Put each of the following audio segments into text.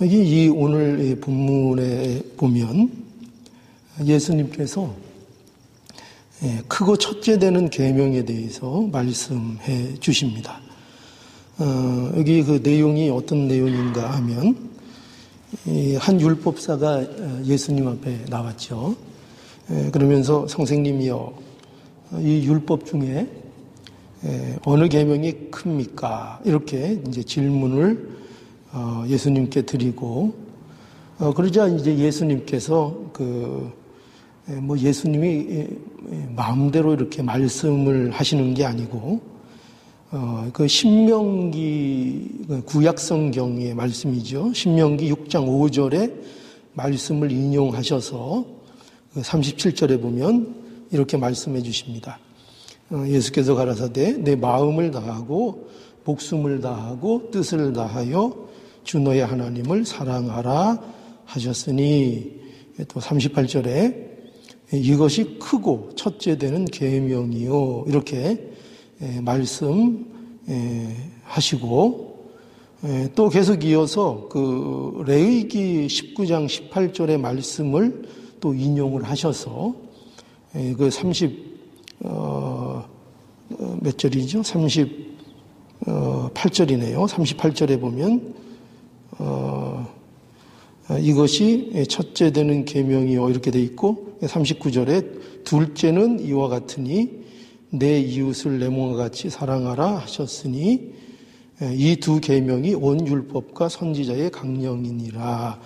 여기 이 오늘 본문에 보면 예수님께서 크고 첫째 되는 계명에 대해서 말씀해 주십니다. 여기 그 내용이 어떤 내용인가 하면 한 율법사가 예수님 앞에 나왔죠. 그러면서 선생님이여, 이 율법 중에 어느 계명이 큽니까? 이렇게 이제 질문을 예수님께 드리고, 그러자 이제 예수님께서 예수님이 마음대로 이렇게 말씀을 하시는 게 아니고, 그 신명기 구약성경의 말씀이죠. 신명기 6장 5절에 말씀을 인용하셔서 37절에 보면 이렇게 말씀해 주십니다. 예수께서 가라사대 내 마음을 다하고 목숨을 다하고 뜻을 다하여 주 너의 하나님을 사랑하라 하셨으니, 또 38절에 이것이 크고 첫째 되는 계명이요, 이렇게 말씀하시고, 또 계속 이어서 그 레위기 19장 18절의 말씀을 또 인용을 하셔서 그 몇 절이죠? 38절이네요. 38절에 보면 이것이 첫째 되는 계명이요, 이렇게 돼 있고, 39절에 둘째는 이와 같으니 내 이웃을 내 몸과 같이 사랑하라 하셨으니 이 두 계명이 온 율법과 선지자의 강령이니라,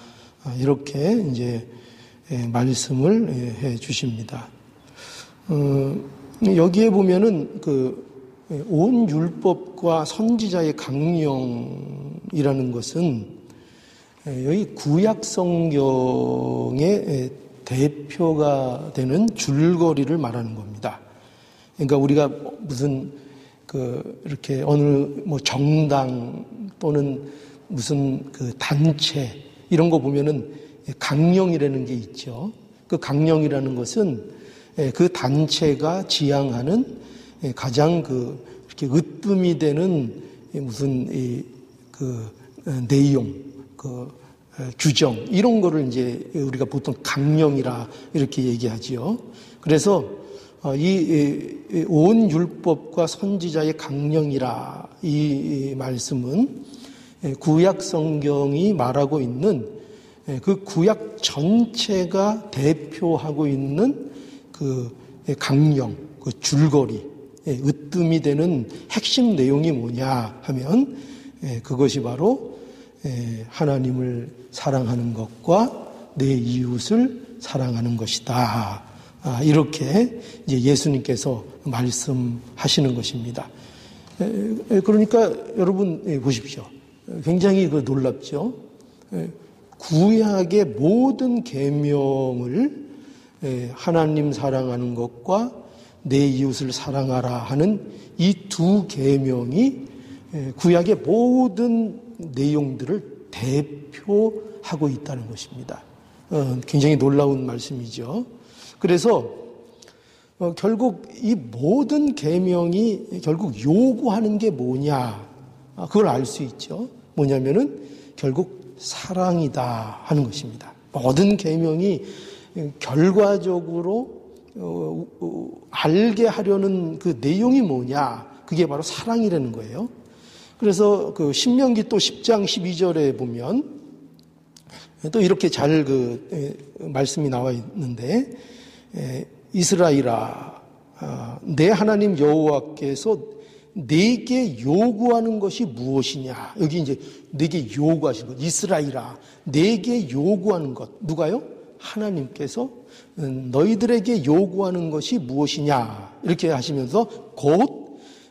이렇게 이제 말씀을 해 주십니다. 여기에 보면은 온 율법과 선지자의 강령이라는 것은 여기 구약 성경의 대표가 되는 줄거리를 말하는 겁니다. 그러니까 우리가 무슨 이렇게 어느 정당 또는 무슨 단체 이런 거 보면은 강령이라는 게 있죠. 그 강령이라는 것은 그 단체가 지향하는 가장 이렇게 으뜸이 되는 무슨 내용, 규정, 이런 거를 이제 우리가 보통 강령이라 이렇게 얘기하지요. 그래서 이 온 율법과 선지자의 강령이라 이 말씀은 구약 성경이 말하고 있는 그 구약 전체가 대표하고 있는 그 강령, 그 줄거리, 으뜸이 되는 핵심 내용이 뭐냐 하면 그것이 바로 하나님을 사랑하는 것과 내 이웃을 사랑하는 것이다. 이렇게 이제 예수님께서 말씀하시는 것입니다. 그러니까 여러분 보십시오. 굉장히 놀랍죠. 구약의 모든 계명을 하나님 사랑하는 것과 내 이웃을 사랑하라 하는 이 두 계명이 구약의 모든 내용들을 대표하고 있다는 것입니다. 굉장히 놀라운 말씀이죠. 그래서 결국 이 모든 계명이 결국 요구하는 게 뭐냐, 그걸 알 수 있죠. 뭐냐면은 결국 사랑이다 하는 것입니다. 모든 계명이 결과적으로 알게 하려는 그 내용이 뭐냐, 그게 바로 사랑이라는 거예요. 그래서 신명기 또 10장 12절에 보면 또 이렇게 잘 말씀이 나와 있는데, 이스라엘아, 내 하나님 여호와께서 내게 요구하는 것이 무엇이냐. 여기 이제 내게 요구하신 것, 이스라엘아, 내게 요구하는 것, 누가요? 하나님께서 너희들에게 요구하는 것이 무엇이냐, 이렇게 하시면서 곧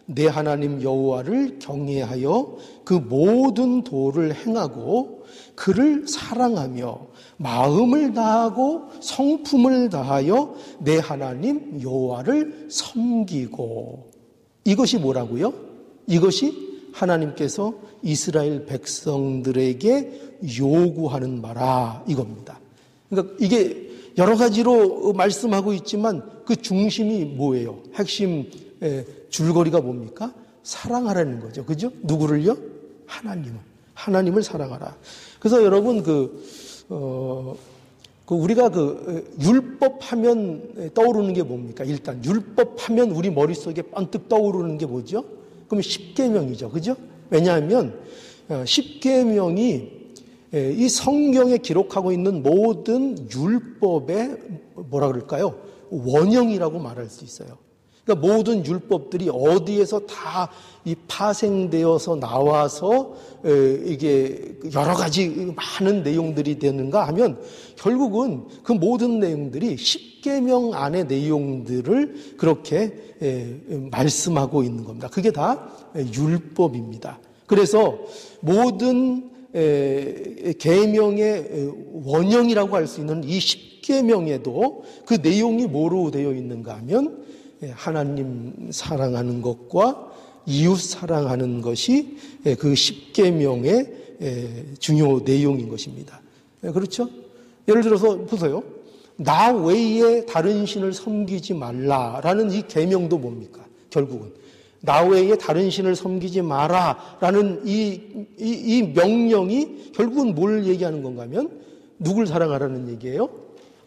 내 하나님 여호와를 경외하여 그 모든 도를 행하고 그를 사랑하며 마음을 다하고 성품을 다하여 내 하나님 여호와를 섬기고. 이것이 뭐라고요? 이것이 하나님께서 이스라엘 백성들에게 요구하는 바라, 이겁니다. 그러니까 이게 여러 가지로 말씀하고 있지만 그 중심이 뭐예요? 핵심 줄거리가 뭡니까? 사랑하라는 거죠. 그죠? 누구를요? 하나님을. 하나님을 사랑하라. 그래서 여러분 우리가 율법 하면 떠오르는 게 뭡니까? 일단 율법 하면 우리 머릿속에 번뜩 떠오르는 게 뭐죠? 그럼 십계명이죠. 그죠? 왜냐하면 십계명이 이 성경에 기록하고 있는 모든 율법의 뭐라 그럴까요? 원형이라고 말할 수 있어요. 그러니까 모든 율법들이 어디에서 다 이 파생되어서 나와서 이게 여러 가지 많은 내용들이 되는가 하면 결국은 그 모든 내용들이 십계명 안의 내용들을 그렇게 말씀하고 있는 겁니다. 그게 다 율법입니다. 그래서 모든 계명의 원형이라고 할 수 있는 이 십계명에도 그 내용이 뭐로 되어 있는가 하면 하나님 사랑하는 것과 이웃 사랑하는 것이 그 십계명의 중요 내용인 것입니다. 그렇죠? 예를 들어서 보세요. 나 외에 다른 신을 섬기지 말라라는 이 계명도 뭡니까? 결국은 나 외에 다른 신을 섬기지 마라라는 이 명령이 결국은 뭘 얘기하는 건가 하면 누굴 사랑하라는 얘기예요?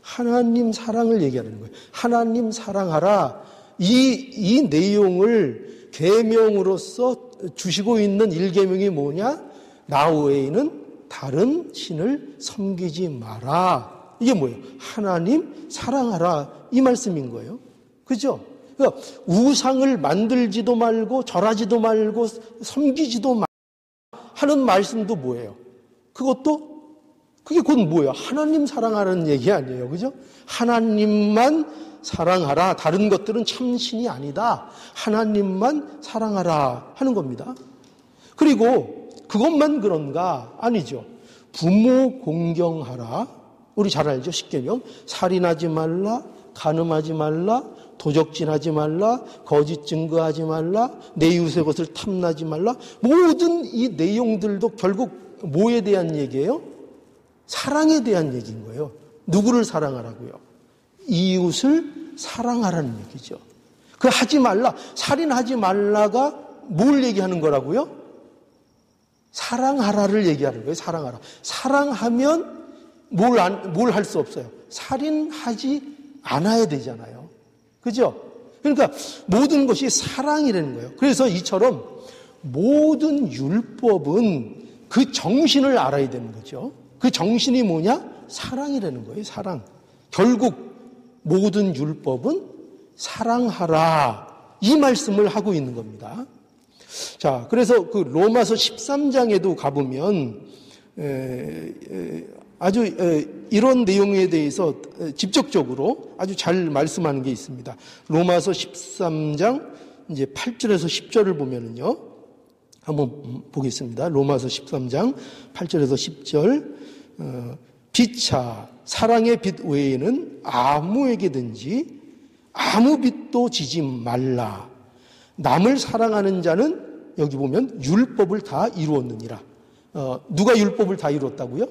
하나님 사랑을 얘기하는 거예요. 하나님 사랑하라. 이 내용을 계명으로서 주시고 있는 일계명이 뭐냐? 나 외에는 다른 신을 섬기지 마라. 이게 뭐예요? 하나님 사랑하라. 이 말씀인 거예요. 그죠? 그러니까 우상을 만들지도 말고 절하지도 말고 섬기지도 말고 하는 말씀도 뭐예요? 그게 곧 뭐예요? 하나님 사랑하라는 얘기 아니에요. 그죠? 하나님만 사랑하라. 다른 것들은 참신이 아니다. 하나님만 사랑하라 하는 겁니다. 그리고 그것만 그런가? 아니죠. 부모 공경하라. 우리 잘 알죠? 십계명. 살인하지 말라. 간음하지 말라. 도적질하지 말라. 거짓 증거하지 말라. 내 이웃의 것을 탐나지 말라. 모든 이 내용들도 결국 뭐에 대한 얘기예요? 사랑에 대한 얘기인 거예요. 누구를 사랑하라고요? 이웃을 사랑하라는 얘기죠. 그 하지 말라, 살인하지 말라가 뭘 얘기하는 거라고요? 사랑하라를 얘기하는 거예요. 사랑하라. 사랑하면 뭘 할 수 없어요. 살인하지 않아야 되잖아요. 그죠? 그러니까 모든 것이 사랑이라는 거예요. 그래서 이처럼 모든 율법은 그 정신을 알아야 되는 거죠. 그 정신이 뭐냐? 사랑이라는 거예요. 사랑. 결국 모든 율법은 사랑하라. 이 말씀을 하고 있는 겁니다. 자, 그래서 그 로마서 13장에도 가보면 아주 이런 내용에 대해서 직접적으로 아주 잘 말씀하는 게 있습니다. 로마서 13장 이제 8절에서 10절을 보면은요. 한번 보겠습니다. 로마서 13장 8절에서 10절. 빛차 사랑의 빛 외에는 아무에게든지 아무 빛도 지지 말라. 남을 사랑하는 자는 여기 보면 율법을 다 이루었느니라. 누가 율법을 다 이루었다고요?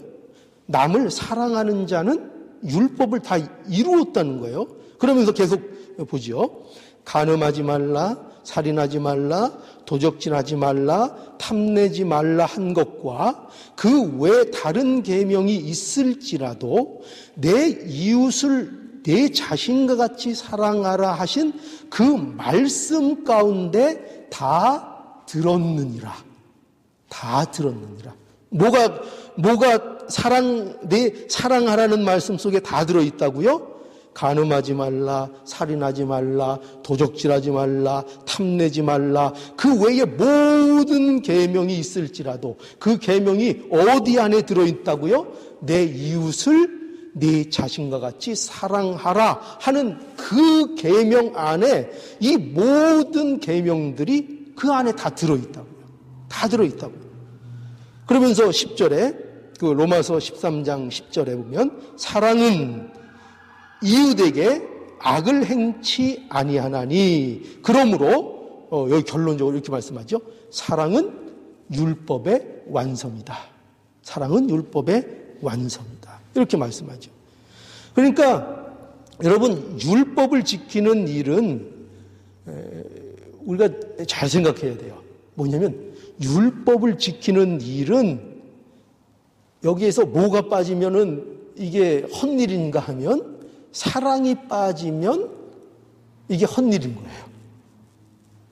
남을 사랑하는 자는 율법을 다 이루었다는 거예요. 그러면서 계속 보죠. 간음하지 말라, 살인하지 말라, 도적질하지 말라, 탐내지 말라 한 것과 그 외 다른 계명이 있을지라도 내 이웃을 내 자신과 같이 사랑하라 하신 그 말씀 가운데 다 들었느니라. 다 들었느니라. 뭐가 내 사랑하라는 말씀 속에 다 들어있다고요? 간음하지 말라, 살인하지 말라, 도적질하지 말라, 탐내지 말라. 그 외에 모든 계명이 있을지라도 그 계명이 어디 안에 들어있다고요? 내 이웃을 내 자신과 같이 사랑하라 하는 그 계명 안에 이 모든 계명들이 그 안에 다 들어있다고요. 다 들어있다고요. 그러면서 10절에 그 로마서 13장 10절에 보면 사랑은 이웃에게 악을 행치 아니하나니 그러므로 여기 결론적으로 이렇게 말씀하죠. 사랑은 율법의 완성이다. 사랑은 율법의 완성이다. 이렇게 말씀하죠. 그러니까 여러분 율법을 지키는 일은 우리가 잘 생각해야 돼요. 뭐냐면 율법을 지키는 일은 여기에서 뭐가 빠지면은 이게 헛일인가 하면 사랑이 빠지면 이게 헛일인 거예요.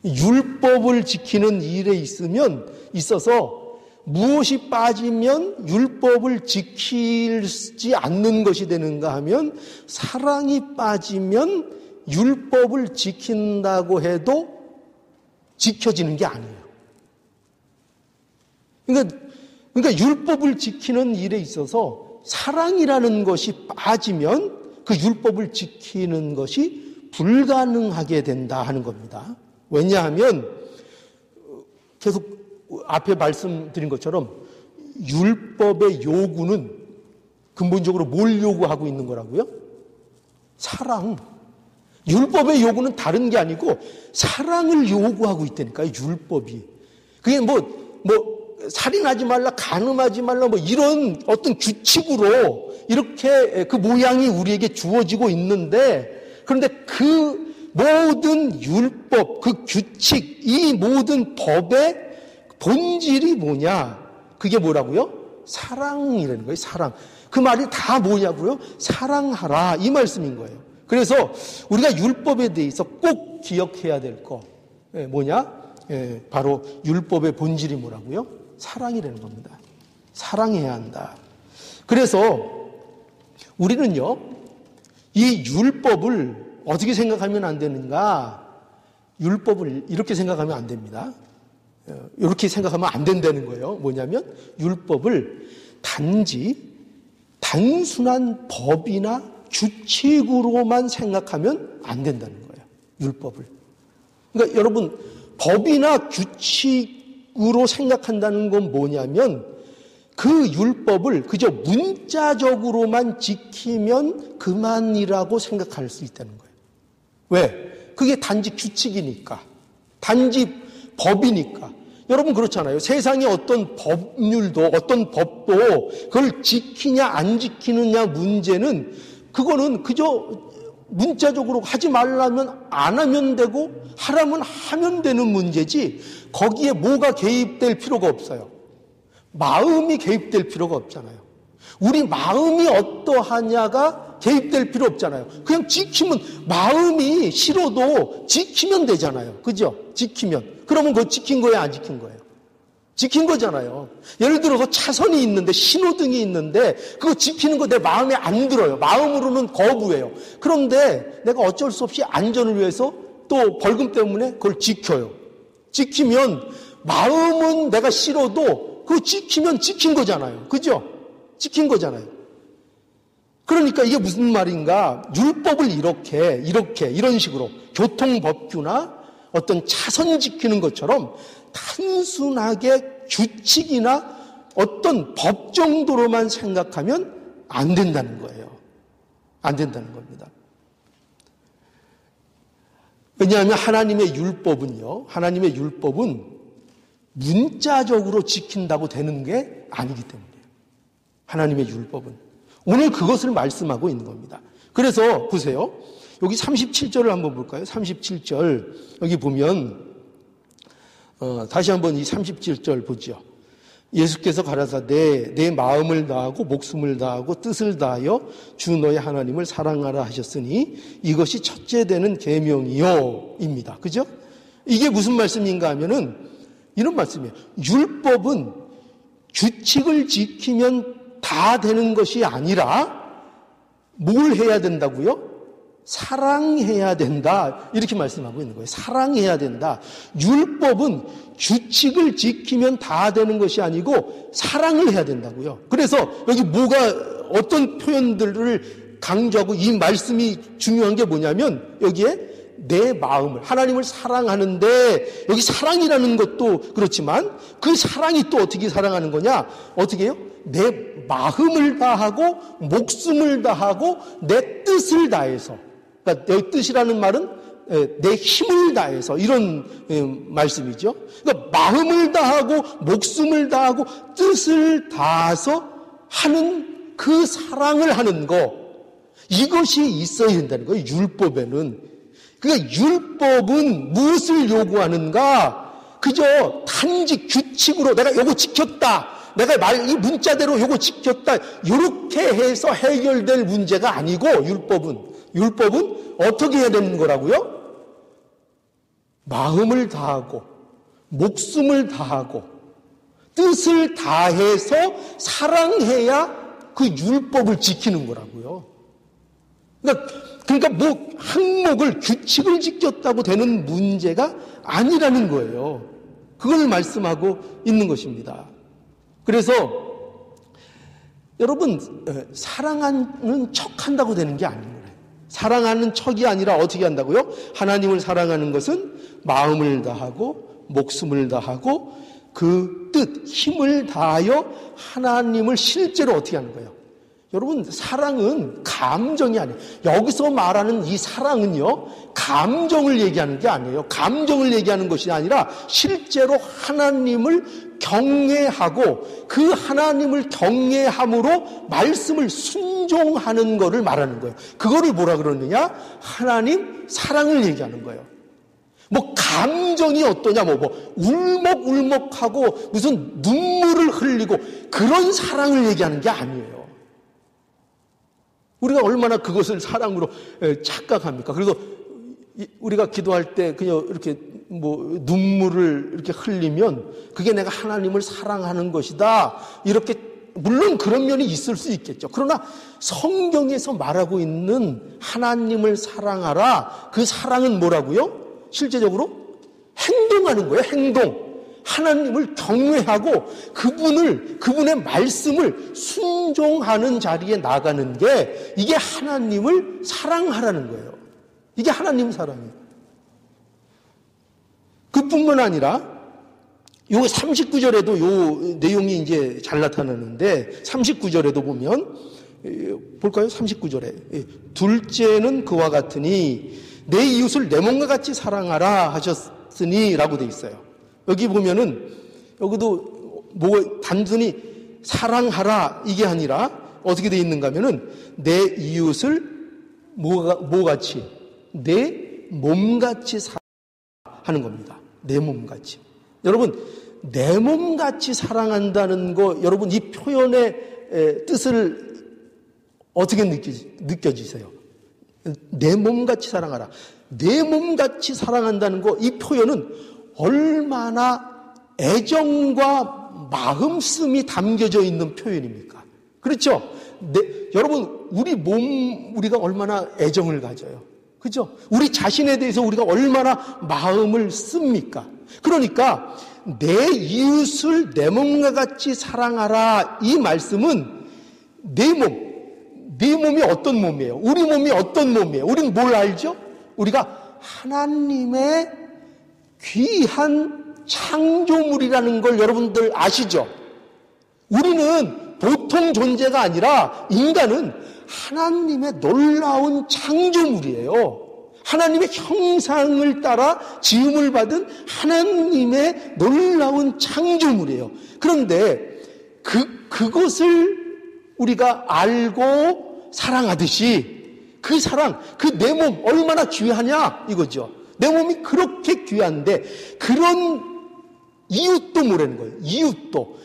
율법을 지키는 일에 있어서 무엇이 빠지면 율법을 지키지 않는 것이 되는가 하면 사랑이 빠지면 율법을 지킨다고 해도 지켜지는 게 아니에요. 그러니까 율법을 지키는 일에 있어서 사랑이라는 것이 빠지면 그 율법을 지키는 것이 불가능하게 된다 하는 겁니다. 왜냐하면 계속 앞에 말씀드린 것처럼 율법의 요구는 근본적으로 뭘 요구하고 있는 거라고요? 사랑. 율법의 요구는 다른 게 아니고 사랑을 요구하고 있다니까요, 율법이. 그게 살인하지 말라, 간음하지 말라, 이런 어떤 규칙으로 이렇게 그 모양이 우리에게 주어지고 있는데, 그런데 그 모든 율법, 그 규칙, 이 모든 법의 본질이 뭐냐? 그게 뭐라고요? 사랑이라는 거예요, 사랑. 그 말이 다 뭐냐고요? 사랑하라, 이 말씀인 거예요. 그래서 우리가 율법에 대해서 꼭 기억해야 될 거, 뭐냐? 바로 율법의 본질이 뭐라고요? 사랑이라는 겁니다. 사랑해야 한다. 그래서 우리는요, 이 율법을 어떻게 생각하면 안 되는가? 율법을 이렇게 생각하면 안 됩니다. 이렇게 생각하면 안 된다는 거예요. 뭐냐면 율법을 단순한 법이나 규칙으로만 생각하면 안 된다는 거예요. 율법을. 그러니까 여러분, 법이나 규칙으로 생각한다는 건 뭐냐면 그 율법을 그저 문자적으로만 지키면 그만이라고 생각할 수 있다는 거예요. 왜? 그게 단지 규칙이니까. 단지 법이니까. 여러분 그렇잖아요. 세상에 어떤 법률도 어떤 법도 그걸 지키냐 안 지키느냐 문제는 그거는 그저 문자적으로 하지 말라면 안 하면 되고 하라면 하면 되는 문제지 거기에 뭐가 개입될 필요가 없어요. 마음이 개입될 필요가 없잖아요. 우리 마음이 어떠하냐가 개입될 필요 없잖아요. 그냥 지키면 마음이 싫어도 지키면 되잖아요. 그죠? 지키면. 그러면 그거 지킨 거예요? 안 지킨 거예요? 지킨 거잖아요. 예를 들어서 차선이 있는데 신호등이 있는데 그거 지키는 거 내 마음에 안 들어요. 마음으로는 거부해요. 그런데 내가 어쩔 수 없이 안전을 위해서 또 벌금 때문에 그걸 지켜요. 지키면 마음은 내가 싫어도 그거 지키면 지킨 거잖아요. 그죠? 지킨 거잖아요. 그러니까 이게 무슨 말인가? 율법을 이런 식으로 교통법규나 어떤 차선 지키는 것처럼 단순하게 규칙이나 어떤 법 정도로만 생각하면 안 된다는 거예요. 안 된다는 겁니다. 왜냐하면 하나님의 율법은 문자적으로 지킨다고 되는 게 아니기 때문이에요. 하나님의 율법은. 오늘 그것을 말씀하고 있는 겁니다. 그래서 보세요. 여기 37절을 한번 볼까요? 37절. 여기 보면 다시 한번 이 37절 보죠. 예수께서 가라사대 내 마음을 다하고 목숨을 다하고 뜻을 다하여 주 너의 하나님을 사랑하라 하셨으니 이것이 첫째 되는 계명이요 입니다. 그죠? 이게 무슨 말씀인가 하면은 이런 말씀이에요. 율법은 규칙을 지키면 다 되는 것이 아니라 뭘 해야 된다고요? 사랑해야 된다. 이렇게 말씀하고 있는 거예요. 사랑해야 된다. 율법은 규칙을 지키면 다 되는 것이 아니고 사랑을 해야 된다고요. 그래서 여기 어떤 표현들을 강조하고 이 말씀이 중요한 게 뭐냐면 여기에 내 마음을, 하나님을 사랑하는데 여기 사랑이라는 것도 그렇지만 그 사랑이 또 어떻게 사랑하는 거냐? 어떻게 해요? 내 마음을 다하고 목숨을 다하고 내 뜻을 다해서, 그러니까 내 뜻이라는 말은 내 힘을 다해서 이런 말씀이죠. 그러니까 마음을 다하고 목숨을 다하고 뜻을 다해서 하는 그 사랑을 하는 거, 이것이 있어야 된다는 거예요. 율법에는. 그러니까 율법은 무엇을 요구하는가? 그저 단지 규칙으로 내가 요거 지켰다, 내가 이 문자대로 요거 지켰다, 이렇게 해서 해결될 문제가 아니고, 율법은 어떻게 해야 되는 거라고요? 마음을 다하고 목숨을 다하고 뜻을 다해서 사랑해야 그 율법을 지키는 거라고요. 그러니까 뭐 항목을, 규칙을 지켰다고 되는 문제가 아니라는 거예요. 그걸 말씀하고 있는 것입니다. 그래서 여러분, 사랑하는 척한다고 되는 게 아니에요. 사랑하는 척이 아니라 어떻게 한다고요? 하나님을 사랑하는 것은 마음을 다하고 목숨을 다하고 그 뜻, 힘을 다하여 하나님을 실제로 어떻게 하는 거예요? 여러분, 사랑은 감정이 아니에요. 여기서 말하는 이 사랑은요, 감정을 얘기하는 게 아니에요. 감정을 얘기하는 것이 아니라 실제로 하나님을 경외하고 그 하나님을 경외함으로 말씀을 순종하는 것을 말하는 거예요. 그거를 뭐라 그러느냐? 하나님 사랑을 얘기하는 거예요. 뭐 감정이 어떠냐, 울먹울먹하고 무슨 눈물을 흘리고 그런 사랑을 얘기하는 게 아니에요. 우리가 얼마나 그것을 사랑으로 착각합니까? 그래서 우리가 기도할 때 그냥 이렇게 뭐 눈물을 이렇게 흘리면 그게 내가 하나님을 사랑하는 것이다, 이렇게, 물론 그런 면이 있을 수 있겠죠. 그러나 성경에서 말하고 있는 하나님을 사랑하라, 그 사랑은 뭐라고요? 실제적으로 행동하는 거예요. 행동. 하나님을 경외하고 그분의 말씀을 순종하는 자리에 나가는 게, 이게 하나님을 사랑하라는 거예요. 이게 하나님 사랑이에요. 그뿐만 아니라 요 39절에도 요 내용이 이제 잘 나타나는데, 39절에도 보면 볼까요? 39절에 둘째는 그와 같으니 내 이웃을 내 몸과 같이 사랑하라 하셨으니 라고 돼 있어요. 여기 보면은, 여기도 뭐 단순히 사랑하라 이게 아니라 어떻게 돼 있는가 하면은 내 이웃을 뭐같이? 내 몸같이 사랑하는 겁니다. 내 몸같이. 여러분, 내 몸같이 사랑한다는 거, 여러분 이 표현의 뜻을 어떻게 느껴지세요? 내 몸같이 사랑하라. 내 몸같이 사랑한다는 거, 이 표현은 얼마나 애정과 마음씀이 담겨져 있는 표현입니까? 그렇죠? 여러분, 우리가 얼마나 애정을 가져요. 그죠? 우리 자신에 대해서 우리가 얼마나 마음을 씁니까? 그러니까 내 이웃을 내 몸과 같이 사랑하라, 이 말씀은 내 몸이 어떤 몸이에요? 우리 몸이 어떤 몸이에요? 우리는 뭘 알죠? 우리가 하나님의 귀한 창조물이라는 걸 여러분들 아시죠? 우리는 보통 존재가 아니라, 인간은 하나님의 놀라운 창조물이에요. 하나님의 형상을 따라 지음을 받은 하나님의 놀라운 창조물이에요. 그런데 그것을 우리가 알고 사랑하듯이, 그 사랑, 그 내 몸 얼마나 귀하냐 이거죠. 내 몸이 그렇게 귀한데, 그런 이웃도 뭐라는 거예요? 이웃도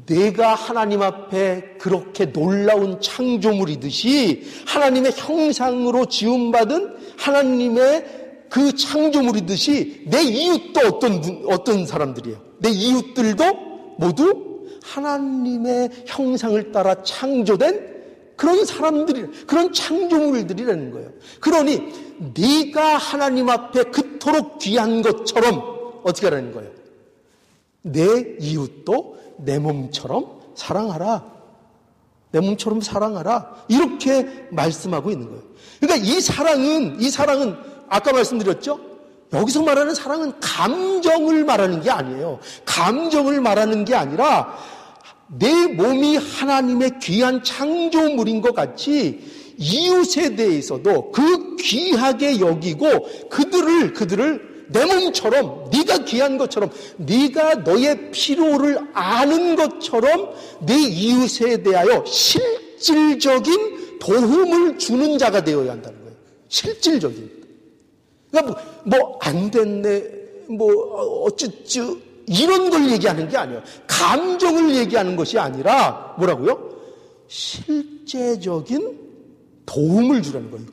내가 하나님 앞에 그렇게 놀라운 창조물이듯이, 하나님의 형상으로 지음받은 하나님의 그 창조물이듯이 내 이웃도 어떤 사람들이에요? 내 이웃들도 모두 하나님의 형상을 따라 창조된 그런 사람들이, 그런 창조물들이라는 거예요. 그러니 네가 하나님 앞에 그토록 귀한 것처럼 어떻게 하라는 거예요? 내 이웃도 내 몸처럼 사랑하라. 내 몸처럼 사랑하라. 이렇게 말씀하고 있는 거예요. 그러니까 이 사랑은 아까 말씀드렸죠? 여기서 말하는 사랑은 감정을 말하는 게 아니에요. 감정을 말하는 게 아니라 내 몸이 하나님의 귀한 창조물인 것 같이 이웃에 대해서도 그 귀하게 여기고 그들을 내 몸처럼, 네가 귀한 것처럼, 네가 너의 필요를 아는 것처럼 내 이웃에 대하여 실질적인 도움을 주는 자가 되어야 한다는 거예요. 실질적인. 그러니까 뭐 안 됐네, 뭐 어쩌쭈 이런 걸 얘기하는 게 아니에요. 감정을 얘기하는 것이 아니라 뭐라고요? 실제적인 도움을 주라는 거예요.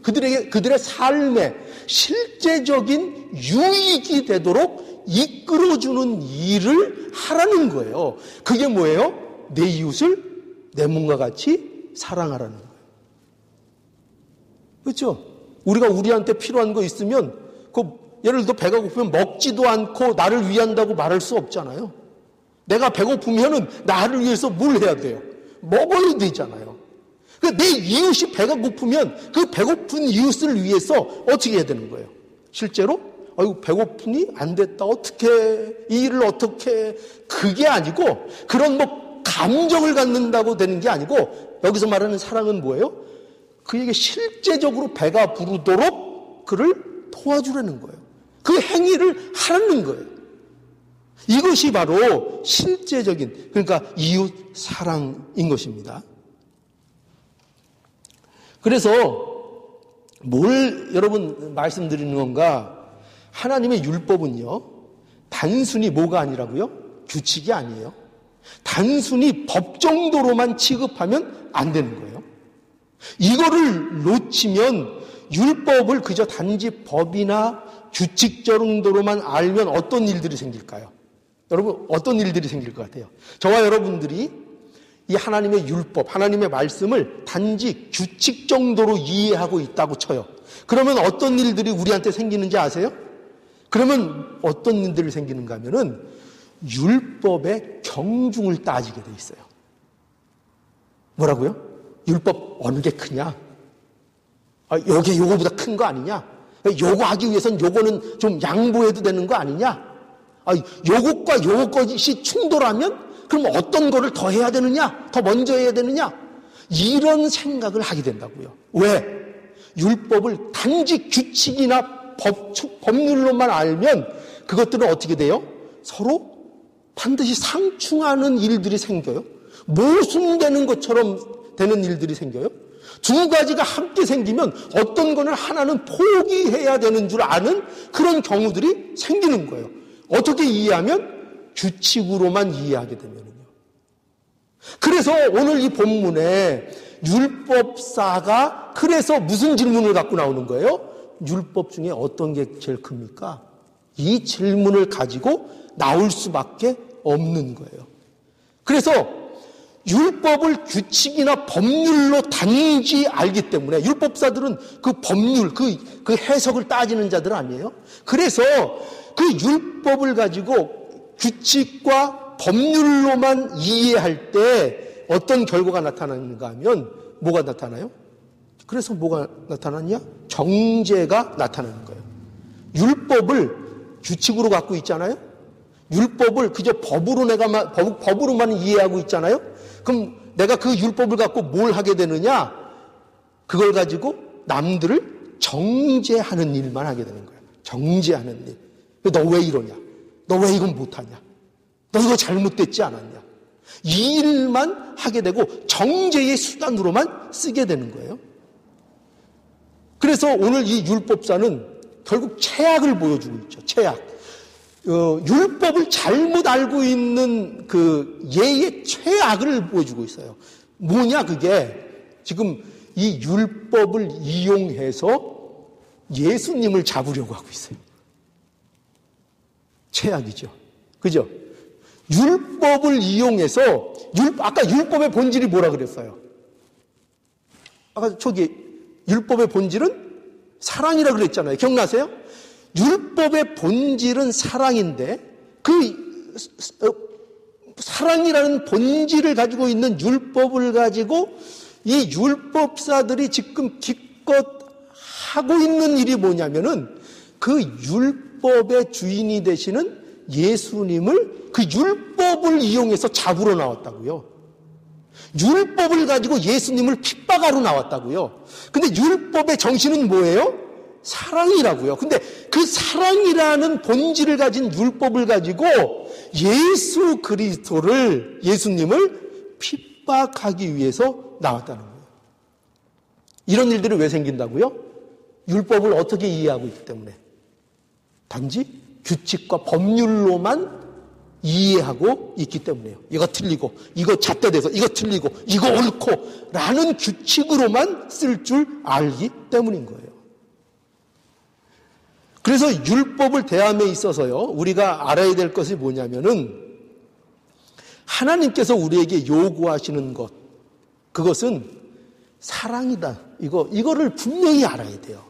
그들의 삶에 실제적인 유익이 되도록 이끌어주는 일을 하라는 거예요. 그게 뭐예요? 내 이웃을 내 몸과 같이 사랑하라는 거예요. 그렇죠? 우리가 우리한테 필요한 거 있으면 예를 들어 배가 고프면 먹지도 않고 나를 위한다고 말할 수 없잖아요. 내가 배고프면은 나를 위해서 뭘 해야 돼요? 먹어야 되잖아요. 그러니까 내 이웃이 배가 고프면 그 배고픈 이웃을 위해서 어떻게 해야 되는 거예요? 실제로 아이고 배고프니 안 됐다 어떻게 이 일을 어떻게 그게 아니고 그런 뭐 감정을 갖는다고 되는 게 아니고 여기서 말하는 사랑은 뭐예요? 그에게 실제적으로 배가 부르도록 그를 도와주라는 거예요. 그 행위를 하라는 거예요. 이것이 바로 실제적인 그러니까 이웃 사랑인 것입니다. 그래서 뭘 여러분 말씀드리는 건가? 하나님의 율법은요 단순히 뭐가 아니라고요? 규칙이 아니에요. 단순히 법 정도로만 취급하면 안 되는 거예요. 이거를 놓치면 율법을 그저 단지 법이나 규칙 정도로만 알면 어떤 일들이 생길까요? 여러분 어떤 일들이 생길 것 같아요? 저와 여러분들이 이 하나님의 율법, 하나님의 말씀을 단지 규칙 정도로 이해하고 있다고 쳐요. 그러면 어떤 일들이 우리한테 생기는지 아세요? 그러면 어떤 일들이 생기는가 하면은 율법의 경중을 따지게 돼 있어요. 뭐라고요? 율법 어느 게 크냐? 요게 요거보다 큰 거 아니냐? 요거 하기 위해선 요거는 좀 양보해도 되는 거 아니냐? 요것과 요것이 충돌하면 그럼 어떤 거를 더 해야 되느냐? 더 먼저 해야 되느냐? 이런 생각을 하게 된다고요. 왜? 율법을 단지 규칙이나 법률로만 알면 그것들은 어떻게 돼요? 서로 반드시 상충하는 일들이 생겨요. 모순되는 것처럼 되는 일들이 생겨요. 두 가지가 함께 생기면 어떤 거는 하나는 포기해야 되는 줄 아는 그런 경우들이 생기는 거예요. 어떻게 이해하면? 규칙으로만 이해하게 되면요. 그래서 오늘 이 본문에 율법사가 그래서 무슨 질문을 갖고 나오는 거예요? 율법 중에 어떤 게 제일 큽니까? 이 질문을 가지고 나올 수밖에 없는 거예요. 그래서 율법을 규칙이나 법률로 단지 알기 때문에 율법사들은 그 법률, 그 해석을 따지는 자들 아니에요? 그래서 그 율법을 가지고 규칙과 법률로만 이해할 때 어떤 결과가 나타나는가 하면 뭐가 나타나요? 그래서 뭐가 나타나냐? 정죄가 나타나는 거예요. 율법을 규칙으로 갖고 있잖아요? 율법을 그저 법으로만 이해하고 있잖아요? 그럼 내가 그 율법을 갖고 뭘 하게 되느냐? 그걸 가지고 남들을 정죄하는 일만 하게 되는 거예요. 정죄하는 일. 너 왜 이러냐? 너 왜 이건 못하냐? 너 이거 잘못됐지 않았냐? 이 일만 하게 되고 정죄의 수단으로만 쓰게 되는 거예요. 그래서 오늘 이 율법사는 결국 최악을 보여주고 있죠. 최악. 율법을 잘못 알고 있는 그 예의 최악을 보여주고 있어요. 뭐냐 그게 지금 이 율법을 이용해서 예수님을 잡으려고 하고 있어요. 최악이죠. 그죠? 율법을 이용해서 아까 율법의 본질이 뭐라 그랬어요? 아까 율법의 본질은 사랑이라 그랬잖아요. 기억나세요? 율법의 본질은 사랑인데 그 사랑이라는 본질을 가지고 있는 율법을 가지고 이 율법사들이 지금 기껏 하고 있는 일이 뭐냐면은 그 율법의 주인이 되시는 예수님을 그 율법을 이용해서 잡으러 나왔다고요. 율법을 가지고 예수님을 핍박하러 나왔다고요. 근데 율법의 정신은 뭐예요? 사랑이라고요. 근데 그 사랑이라는 본질을 가진 율법을 가지고 예수 그리스도를, 예수님을 핍박하기 위해서 나왔다는 거예요. 이런 일들이 왜 생긴다고요? 율법을 어떻게 이해하고 있기 때문에. 단지 규칙과 법률로만 이해하고 있기 때문에요. 이거 틀리고, 이거 잣대돼서, 이거 틀리고, 이거 옳고 라는 규칙으로만 쓸 줄 알기 때문인 거예요. 그래서 율법을 대함에 있어서요, 우리가 알아야 될 것이 뭐냐면은 하나님께서 우리에게 요구하시는 것, 그것은 사랑이다. 이거를 분명히 알아야 돼요.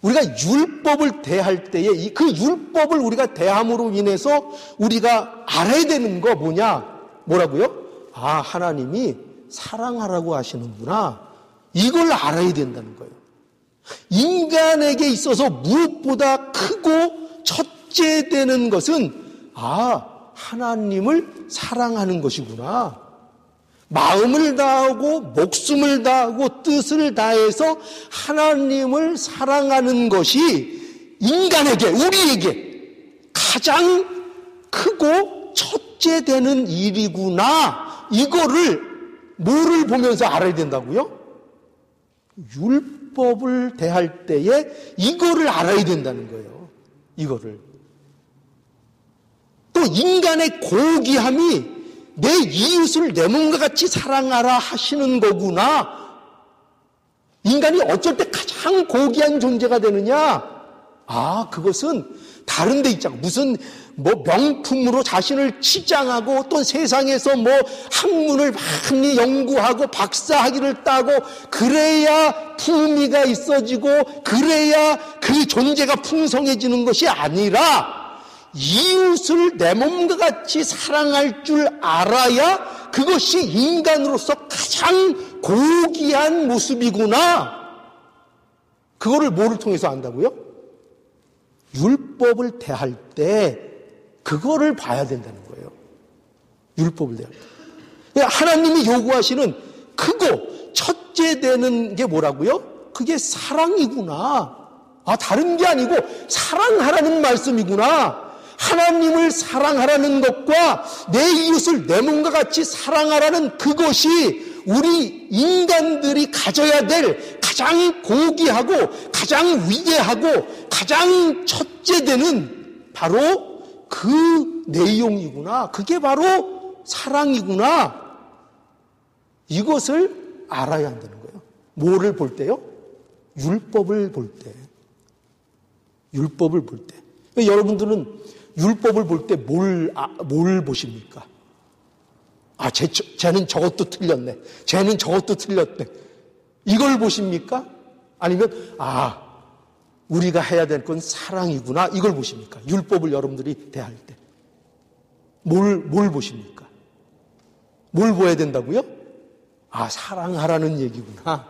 우리가 율법을 대할 때에 그 율법을 우리가 대함으로 인해서 우리가 알아야 되는 거 뭐라고요? 아, 하나님이 사랑하라고 하시는구나. 이걸 알아야 된다는 거예요. 인간에게 있어서 무엇보다 크고 첫째 되는 것은 하나님을 사랑하는 것이구나. 마음을 다하고 목숨을 다하고 뜻을 다해서 하나님을 사랑하는 것이 인간에게, 우리에게 가장 크고 첫째 되는 일이구나. 이거를 뭐를 보면서 알아야 된다고요? 율법을 대할 때에 이거를 알아야 된다는 거예요. 이거를. 또 인간의 고귀함이 내 이웃을 내 몸과 같이 사랑하라 하시는 거구나. 인간이 어쩔 때 가장 고귀한 존재가 되느냐? 그것은 다른 데 있잖아. 무슨 명품으로 자신을 치장하고 또 세상에서 학문을 많이 연구하고 박사학위를 따고 그래야 품위가 있어지고 그래야 그 존재가 풍성해지는 것이 아니라 이웃을 내 몸과 같이 사랑할 줄 알아야 그것이 인간으로서 가장 고귀한 모습이구나. 그거를 뭐를 통해서 안다고요? 율법을 대할 때 그거를 봐야 된다는 거예요. 율법을 대할 때. 하나님이 요구하시는 크고 첫째 되는 게 뭐라고요? 그게 사랑이구나. 다른 게 아니고 사랑하라는 말씀이구나. 하나님을 사랑하라는 것과 내 이웃을 내 몸과 같이 사랑하라는 그것이 우리 인간들이 가져야 될 가장 고귀하고 가장 위대하고 가장 첫째 되는 바로 그 내용이구나. 그게 바로 사랑이구나. 이것을 알아야 한다는 거예요. 뭐를 볼 때요? 율법을 볼 때. 율법을 볼 때. 여러분들은 율법을 볼 때 뭘 보십니까? 쟤는 저것도 틀렸네. 쟤는 저것도 틀렸네. 이걸 보십니까? 아니면, 우리가 해야 될 건 사랑이구나. 이걸 보십니까? 율법을 여러분들이 대할 때. 뭘 보십니까? 뭘 보아야 된다고요? 사랑하라는 얘기구나.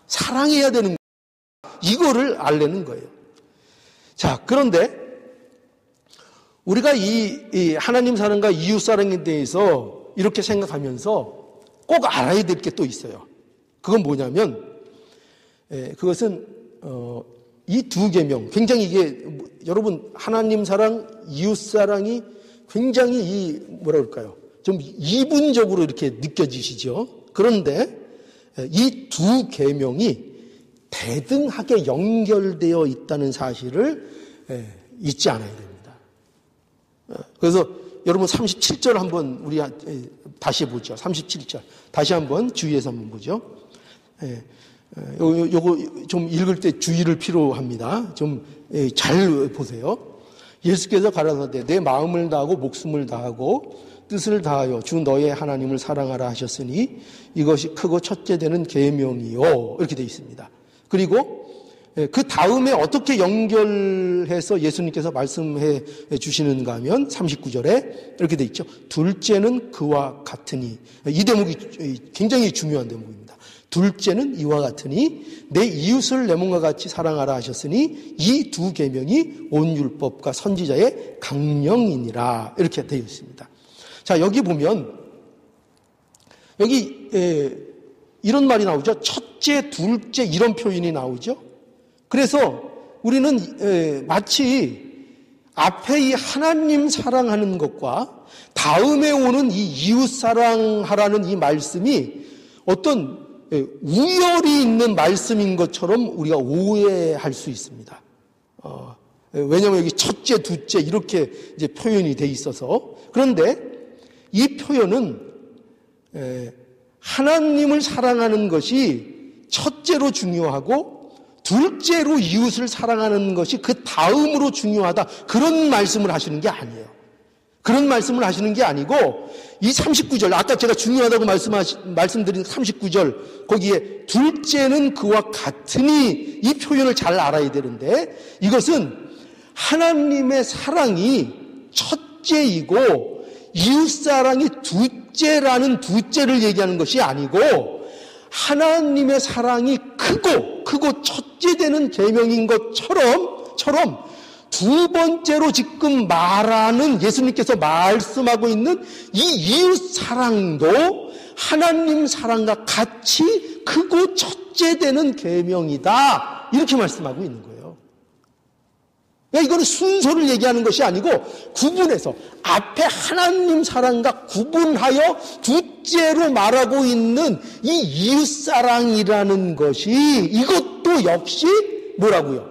사랑해야 되는 거야. 이거를 알려는 거예요. 자, 그런데 우리가 이 하나님 사랑과 이웃 사랑에 대해서 이렇게 생각하면서 꼭 알아야 될 게 또 있어요. 그건 뭐냐면, 그것은 이 두 계명, 굉장히 이게 여러분 하나님 사랑, 이웃 사랑이 굉장히 좀 이분적으로 이렇게 느껴지시죠. 그런데 이 두 계명이 대등하게 연결되어 있다는 사실을 잊지 않아야 됩니다. 그래서 여러분 37절 한번 우리 다시 보죠. 37절. 다시 한번 주의해서 한번 보죠. 요거 좀 읽을 때 주의를 필요합니다. 좀 잘 보세요. 예수께서 가라사대 내 마음을 다하고 목숨을 다하고 뜻을 다하여 주 너의 하나님을 사랑하라 하셨으니 이것이 크고 첫째 되는 계명이요. 이렇게 되어 있습니다. 그리고 그 다음에 어떻게 연결해서 예수님께서 말씀해 주시는가 하면 39절에 이렇게 되어 있죠. 둘째는 그와 같으니. 이 대목이 굉장히 중요한 대목입니다. 둘째는 이와 같으니 내 이웃을 내 몸과 같이 사랑하라 하셨으니 이 두 계명이 온 율법과 선지자의 강령이니라. 이렇게 되어 있습니다. 자, 여기 보면 여기 이런 말이 나오죠. 첫째, 둘째 이런 표현이 나오죠. 그래서 우리는 마치 앞에 이 하나님 사랑하는 것과 다음에 오는 이 이웃 사랑하라는 이 말씀이 어떤 우열이 있는 말씀인 것처럼 우리가 오해할 수 있습니다. 왜냐하면 여기 첫째, 둘째 이렇게 이제 표현이 돼 있어서 그런데 이 표현은 하나님을 사랑하는 것이 첫째로 중요하고 둘째로 이웃을 사랑하는 것이 그 다음으로 중요하다, 그런 말씀을 하시는 게 아니에요. 그런 말씀을 하시는 게 아니고 이 39절, 아까 제가 중요하다고 말씀드린 39절, 거기에 둘째는 그와 같으니, 이 표현을 잘 알아야 되는데, 이것은 하나님의 사랑이 첫째이고 이웃사랑이 둘째라는 둘째를 얘기하는 것이 아니고, 하나님의 사랑이 크고 첫째 되는 계명인 것처럼 두 번째로 지금 말하는, 예수님께서 말씀하고 있는 이 이웃 사랑도 하나님 사랑과 같이 크고 첫째 되는 계명이다, 이렇게 말씀하고 있는 거예요. 그러니까 이거는 순서를 얘기하는 것이 아니고 구분해서 앞에 하나님 사랑과 구분하여 둘째로 말하고 있는 이 이웃 사랑이라는 것이, 이것도 역시 뭐라고요?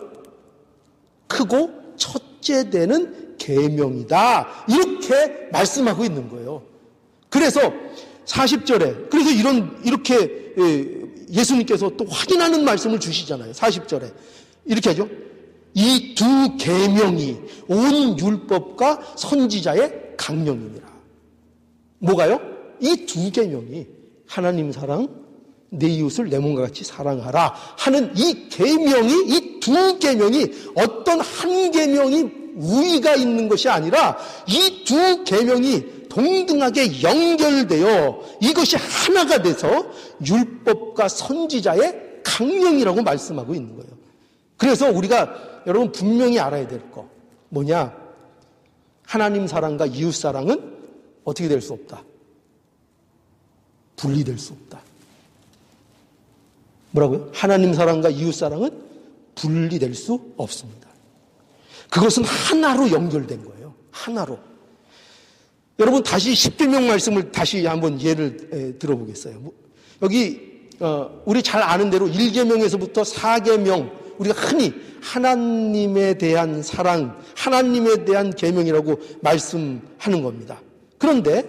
크고 첫째 되는 계명이다, 이렇게 말씀하고 있는 거예요. 그래서 40절에 그래서 이렇게 예수님께서 또 확인하는 말씀을 주시잖아요. 40절에 이렇게 하죠. 이 두 계명이 온 율법과 선지자의 강령이니라. 뭐가요? 이 두 계명이, 하나님 사랑, 내 이웃을 내 몸과 같이 사랑하라 하는 이 계명이, 이 두 계명이 어떤 한 계명이 우위가 있는 것이 아니라 이 두 계명이 동등하게 연결되어 이것이 하나가 돼서 율법과 선지자의 강령이라고 말씀하고 있는 거예요. 그래서 우리가 여러분 분명히 알아야 될 거 뭐냐? 하나님 사랑과 이웃 사랑은 어떻게 될 수 없다. 분리될 수 없다. 뭐라고요? 하나님 사랑과 이웃 사랑은 분리될 수 없습니다. 그것은 하나로 연결된 거예요. 하나로. 여러분 다시 십계명 말씀을 다시 한번 예를 들어보겠어요. 여기 우리 잘 아는 대로 1계명에서부터 4계명, 우리가 흔히 하나님에 대한 사랑, 하나님에 대한 계명이라고 말씀하는 겁니다. 그런데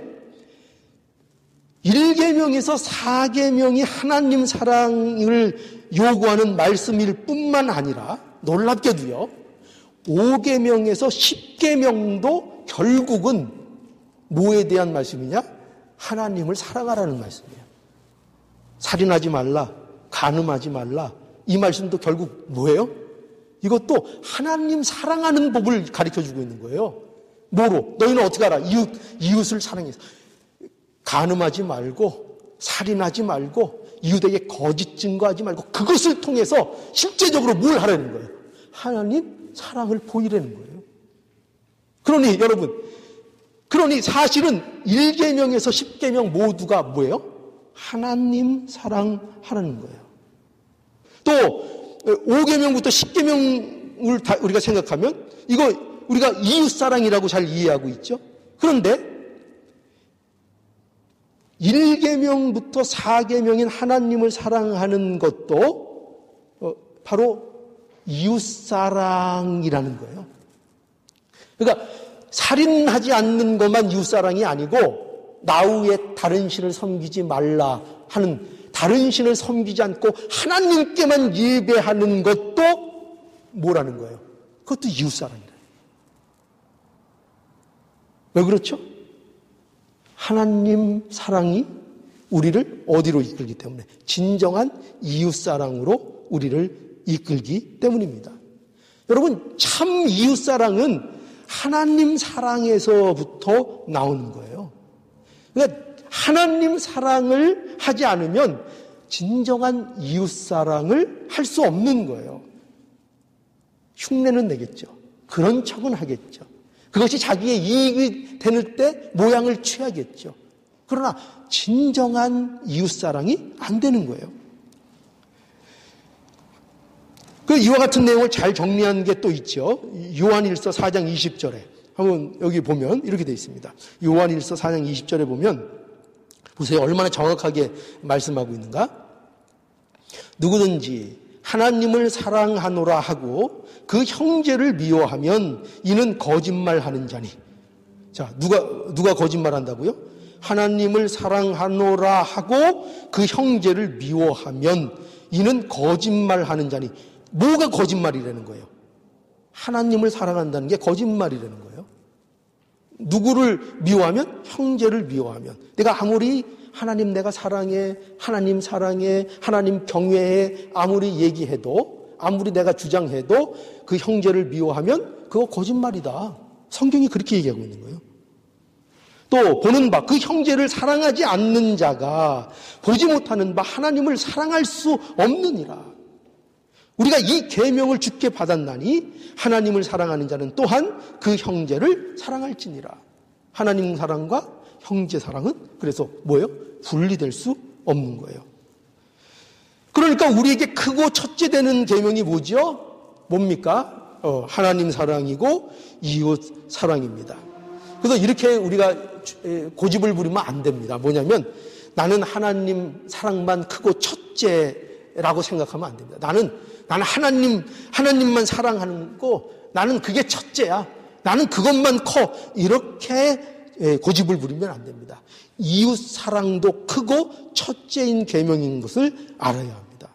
1계명에서 4계명이 하나님 사랑을 요구하는 말씀일 뿐만 아니라 놀랍게도요, 5계명에서 10계명도 결국은 뭐에 대한 말씀이냐? 하나님을 사랑하라는 말씀이에요. 살인하지 말라, 간음하지 말라, 이 말씀도 결국 뭐예요? 이것도 하나님 사랑하는 법을 가르쳐주고 있는 거예요. 뭐로? 너희는 어떻게 알아? 이웃을 사랑해서. 간음하지 말고, 살인하지 말고, 이웃에게 거짓 증거하지 말고, 그것을 통해서 실제적으로 뭘 하라는 거예요? 하나님 사랑을 보이라는 거예요. 그러니 여러분, 사실은 1계명에서 10계명 모두가 뭐예요? 하나님 사랑하라는 거예요. 또 5계명부터 10계명을 우리가 생각하면 이거 우리가 이웃 사랑이라고 잘 이해하고 있죠. 그런데 1계명부터 4계명인 하나님을 사랑하는 것도 바로 이웃 사랑이라는 거예요. 그러니까 살인하지 않는 것만 이웃 사랑이 아니고 나 외에 다른 신을 섬기지 말라 하는, 다른 신을 섬기지 않고 하나님께만 예배하는 것도 뭐라는 거예요? 그것도 이웃 사랑이래요. 왜 그렇죠? 하나님 사랑이 우리를 어디로 이끌기 때문에, 진정한 이웃 사랑으로 우리를 이끌기 때문입니다. 여러분, 참 이웃 사랑은 하나님 사랑에서부터 나오는 거예요. 그러니까 하나님 사랑을 하지 않으면 진정한 이웃 사랑을 할 수 없는 거예요. 흉내는 내겠죠. 그런 척은 하겠죠. 그것이 자기의 이익이 되는 때 모양을 취하겠죠. 그러나 진정한 이웃 사랑이 안 되는 거예요. 이와 같은 내용을 잘 정리한 게 또 있죠. 요한일서 4장 20절에 한번 여기 보면 이렇게 되어 있습니다. 요한일서 4장 20절에 보면 보세요. 얼마나 정확하게 말씀하고 있는가? 누구든지 하나님을 사랑하노라 하고 그 형제를 미워하면 이는 거짓말하는 자니 자, 누가 거짓말한다고요? 하나님을 사랑하노라 하고 그 형제를 미워하면 이는 거짓말하는 자니. 뭐가 거짓말이라는 거예요? 하나님을 사랑한다는 게 거짓말이라는 거예요. 누구를 미워하면? 형제를 미워하면. 내가 아무리 하나님 내가 사랑해, 하나님 사랑해, 하나님 경외해 아무리 얘기해도, 아무리 내가 주장해도 그 형제를 미워하면 그거 거짓말이다. 성경이 그렇게 얘기하고 있는 거예요. 또 보는 바 그 형제를 사랑하지 않는 자가 보지 못하는 바 하나님을 사랑할 수 없느니라. 우리가 이 계명을 주께 받았나니 하나님을 사랑하는 자는 또한 그 형제를 사랑할지니라. 하나님 사랑과 형제 사랑은 그래서 뭐예요? 분리될 수 없는 거예요. 그러니까 우리에게 크고 첫째 되는 계명이 뭐죠? 뭡니까? 하나님 사랑이고 이웃 사랑입니다. 그래서 이렇게 우리가 고집을 부리면 안 됩니다. 뭐냐면 나는 하나님 사랑만 크고 첫째라고 생각하면 안 됩니다. 나는 하나님만 사랑하는 거, 나는 그게 첫째야. 나는 그것만 커. 이렇게 고집을 부리면 안 됩니다. 이웃 사랑도 크고 첫째인 계명인 것을 알아야 합니다.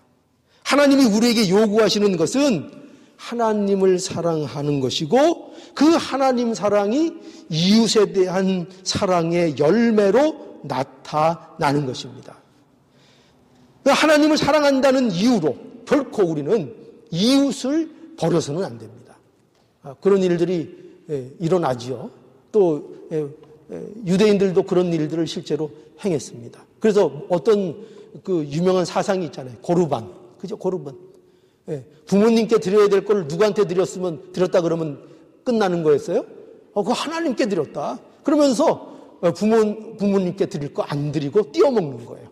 하나님이 우리에게 요구하시는 것은 하나님을 사랑하는 것이고 그 하나님 사랑이 이웃에 대한 사랑의 열매로 나타나는 것입니다. 하나님을 사랑한다는 이유로 결코 우리는 이웃을 버려서는 안 됩니다. 그런 일들이 일어나지요. 또 유대인들도 그런 일들을 실제로 행했습니다. 그래서 어떤 그 유명한 사상이 있잖아요. 고르반. 그죠? 고르반. 부모님께 드려야 될 걸 누구한테 드렸다 그러면 끝나는 거였어요? 그거 하나님께 드렸다. 그러면서 부모님께 드릴 거 안 드리고 띄워먹는 거예요.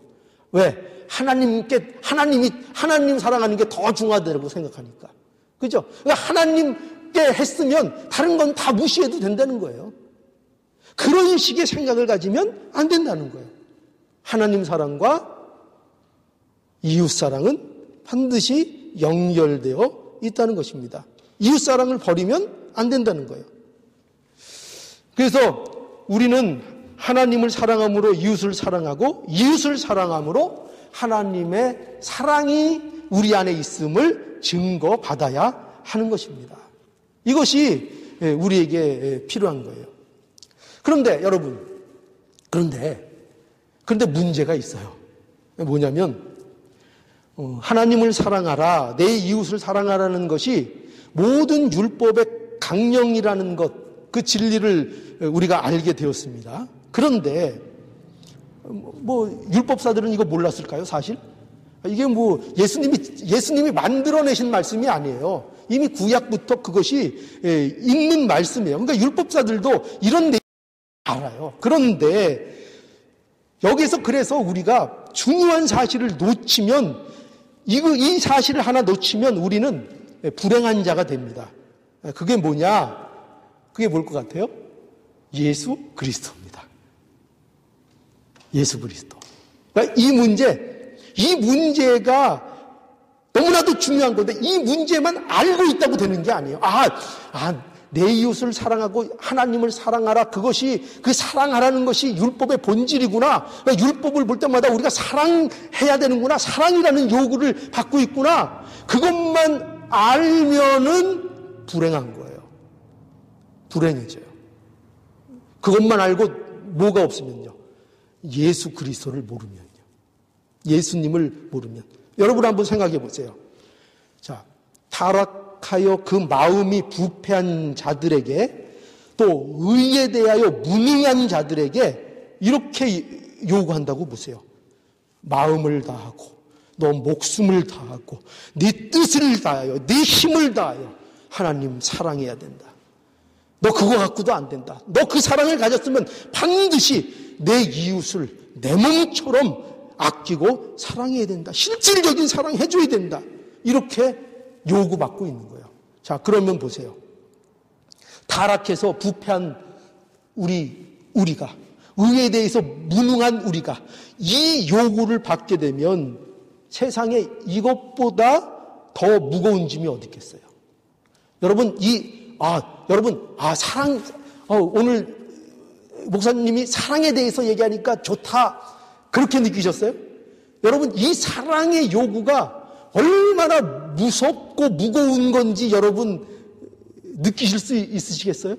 왜? 하나님 사랑하는 게 더 중요하다고 생각하니까. 그죠? 그러니까 하나님께 했으면 다른 건 다 무시해도 된다는 거예요. 그런 식의 생각을 가지면 안 된다는 거예요. 하나님 사랑과 이웃 사랑은 반드시 연결되어 있다는 것입니다. 이웃 사랑을 버리면 안 된다는 거예요. 그래서 우리는 하나님을 사랑함으로 이웃을 사랑하고 이웃을 사랑함으로 하나님의 사랑이 우리 안에 있음을 증거받아야 하는 것입니다. 이것이 우리에게 필요한 거예요. 그런데 여러분, 그런데 문제가 있어요. 뭐냐면 하나님을 사랑하라, 내 이웃을 사랑하라는 것이 모든 율법의 강령이라는 것, 그 진리를 우리가 알게 되었습니다. 그런데 율법사들은 이거 몰랐을까요, 사실? 이게 예수님이 만들어내신 말씀이 아니에요. 이미 구약부터 그것이 있는 말씀이에요. 그러니까 율법사들도 이런 내용을 알아요. 그런데 여기서 그래서 우리가 중요한 사실을 놓치면, 이 사실을 하나 놓치면 우리는 불행한 자가 됩니다. 그게 뭐냐? 그게 뭘 것 같아요? 예수 그리스도입니다. 예수 그리스도. 그러니까 이 문제가 너무나도 중요한 건데 이 문제만 알고 있다고 되는 게 아니에요. 내 이웃을 사랑하고 하나님을 사랑하라. 그것이, 그 사랑하라는 것이 율법의 본질이구나. 그러니까 율법을 볼 때마다 우리가 사랑해야 되는구나. 사랑이라는 요구를 받고 있구나. 그것만 알면은 불행한 거예요. 불행해져요. 그것만 알고 뭐가 없으면요. 예수 그리스도를 모르면요. 예수님을 모르면. 여러분 한번 생각해 보세요. 자, 타락하여 그 마음이 부패한 자들에게 또 의에 대하여 무능한 자들에게 이렇게 요구한다고 보세요. 마음을 다하고 너 목숨을 다하고 네 뜻을 다하여 네 힘을 다하여 하나님 사랑해야 된다. 너 그거 갖고도 안 된다. 너 그 사랑을 가졌으면 반드시 내 이웃을 내 몸처럼 아끼고 사랑해야 된다. 실질적인 사랑 해줘야 된다. 이렇게 요구받고 있는 거예요. 자, 그러면 보세요. 타락해서 부패한 우리가, 의에 대해서 무능한 우리가 이 요구를 받게 되면 세상에 이것보다 더 무거운 짐이 어디 있겠어요? 여러분, 사랑, 오늘 목사님이 사랑에 대해서 얘기하니까 좋다 그렇게 느끼셨어요? 여러분, 이 사랑의 요구가 얼마나 무섭고 무거운 건지 여러분 느끼실 수 있으시겠어요?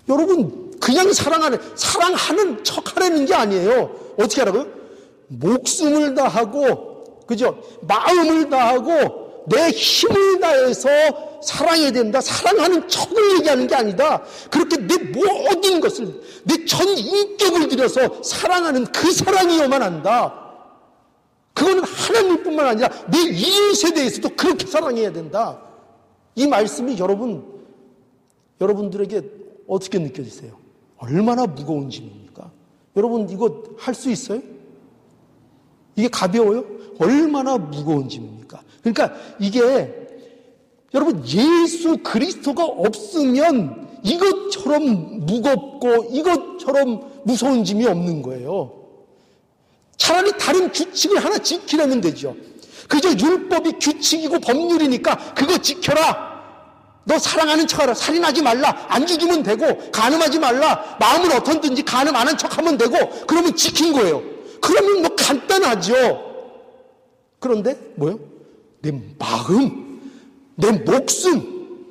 여러분, 그냥 사랑하는 척 하라는 게 아니에요. 어떻게 하라고요? 목숨을 다하고, 그죠? 마음을 다하고, 내 힘을 다해서 사랑해야 된다. 사랑하는 척을 얘기하는 게 아니다. 그렇게 내 모든 것을, 내 전 인격을 들여서 사랑하는 그 사랑이어만 한다. 그거는 하나님 뿐만 아니라 내 이웃에 대해서도 그렇게 사랑해야 된다. 이 말씀이 여러분들에게 어떻게 느껴지세요? 얼마나 무거운 짐입니까? 여러분, 이거 할 수 있어요? 이게 가벼워요? 얼마나 무거운 짐입니까? 그러니까 이게 여러분, 예수 그리스도가 없으면 이것처럼 무겁고 이것처럼 무서운 짐이 없는 거예요. 차라리 다른 규칙을 하나 지키려면 되죠. 그저 율법이 규칙이고 법률이니까 그거 지켜라. 너 사랑하는 척하라. 살인하지 말라. 안 죽이면 되고, 간음하지 말라. 마음을 어떻든지 간음 안 한 척하면 되고, 그러면 지킨 거예요. 그러면 뭐 간단하죠. 그런데 뭐요? 내 마음, 내 목숨,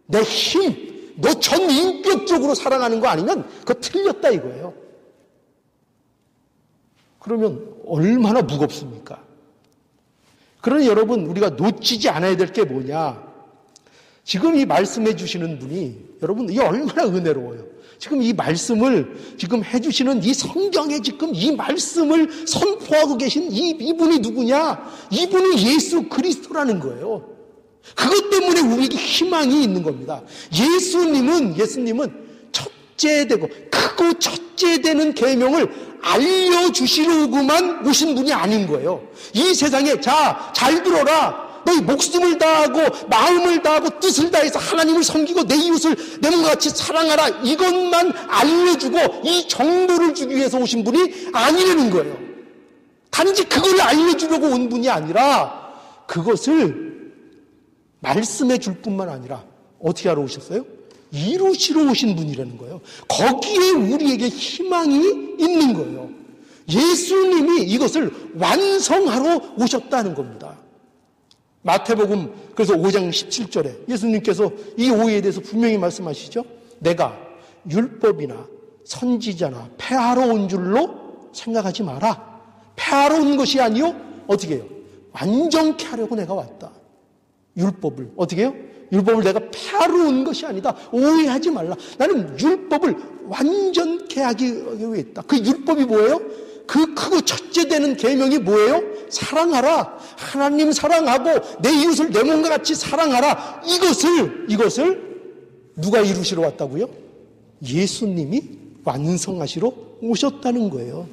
내 힘, 너 전 인격적으로 사랑하는 거 아니면 그거 틀렸다 이거예요. 그러면 얼마나 무겁습니까? 그러니 여러분, 우리가 놓치지 않아야 될 게 뭐냐? 지금 이 말씀해 주시는 분이, 여러분, 이게 얼마나 은혜로워요. 지금 이 말씀을 지금 해주시는 이 성경에 지금 이 말씀을 선포하고 계신 이분이 누구냐? 이분이 예수 그리스도라는 거예요. 그것 때문에 우리에게 희망이 있는 겁니다. 예수님은 첫째되고 크고 첫째되는 계명을 알려주시려고만 오신 분이 아닌 거예요. 이 세상에 자, 잘 들어라. 너희 목숨을 다하고 마음을 다하고 뜻을 다해서 하나님을 섬기고 내 이웃을 내 몸과 같이 사랑하라. 이것만 알려주고 이 정보를 주기 위해서 오신 분이 아니라는 거예요. 단지 그걸 알려주려고 온 분이 아니라 그것을 말씀해 줄 뿐만 아니라 어떻게 하러 오셨어요? 이루시러 오신 분이라는 거예요. 거기에 우리에게 희망이 있는 거예요. 예수님이 이것을 완성하러 오셨다는 겁니다. 마태복음 그래서 5장 17절에 예수님께서 이 오해에 대해서 분명히 말씀하시죠. 내가 율법이나 선지자나 폐하러 온 줄로 생각하지 마라. 폐하러 온 것이 아니요 어떻게 해요? 완전케 하려고 내가 왔다. 율법을 어떻게 해요? 율법을 내가 폐하러 온 것이 아니다. 오해하지 말라. 나는 율법을 완전케 하기 위해 있다. 그 율법이 뭐예요? 그 크고 첫째 되는 계명이 뭐예요? 사랑하라. 하나님 사랑하고 내 이웃을 내 몸과 같이 사랑하라. 이것을 누가 이루시러 왔다고요? 예수님이 완성하시러 오셨다는 거예요.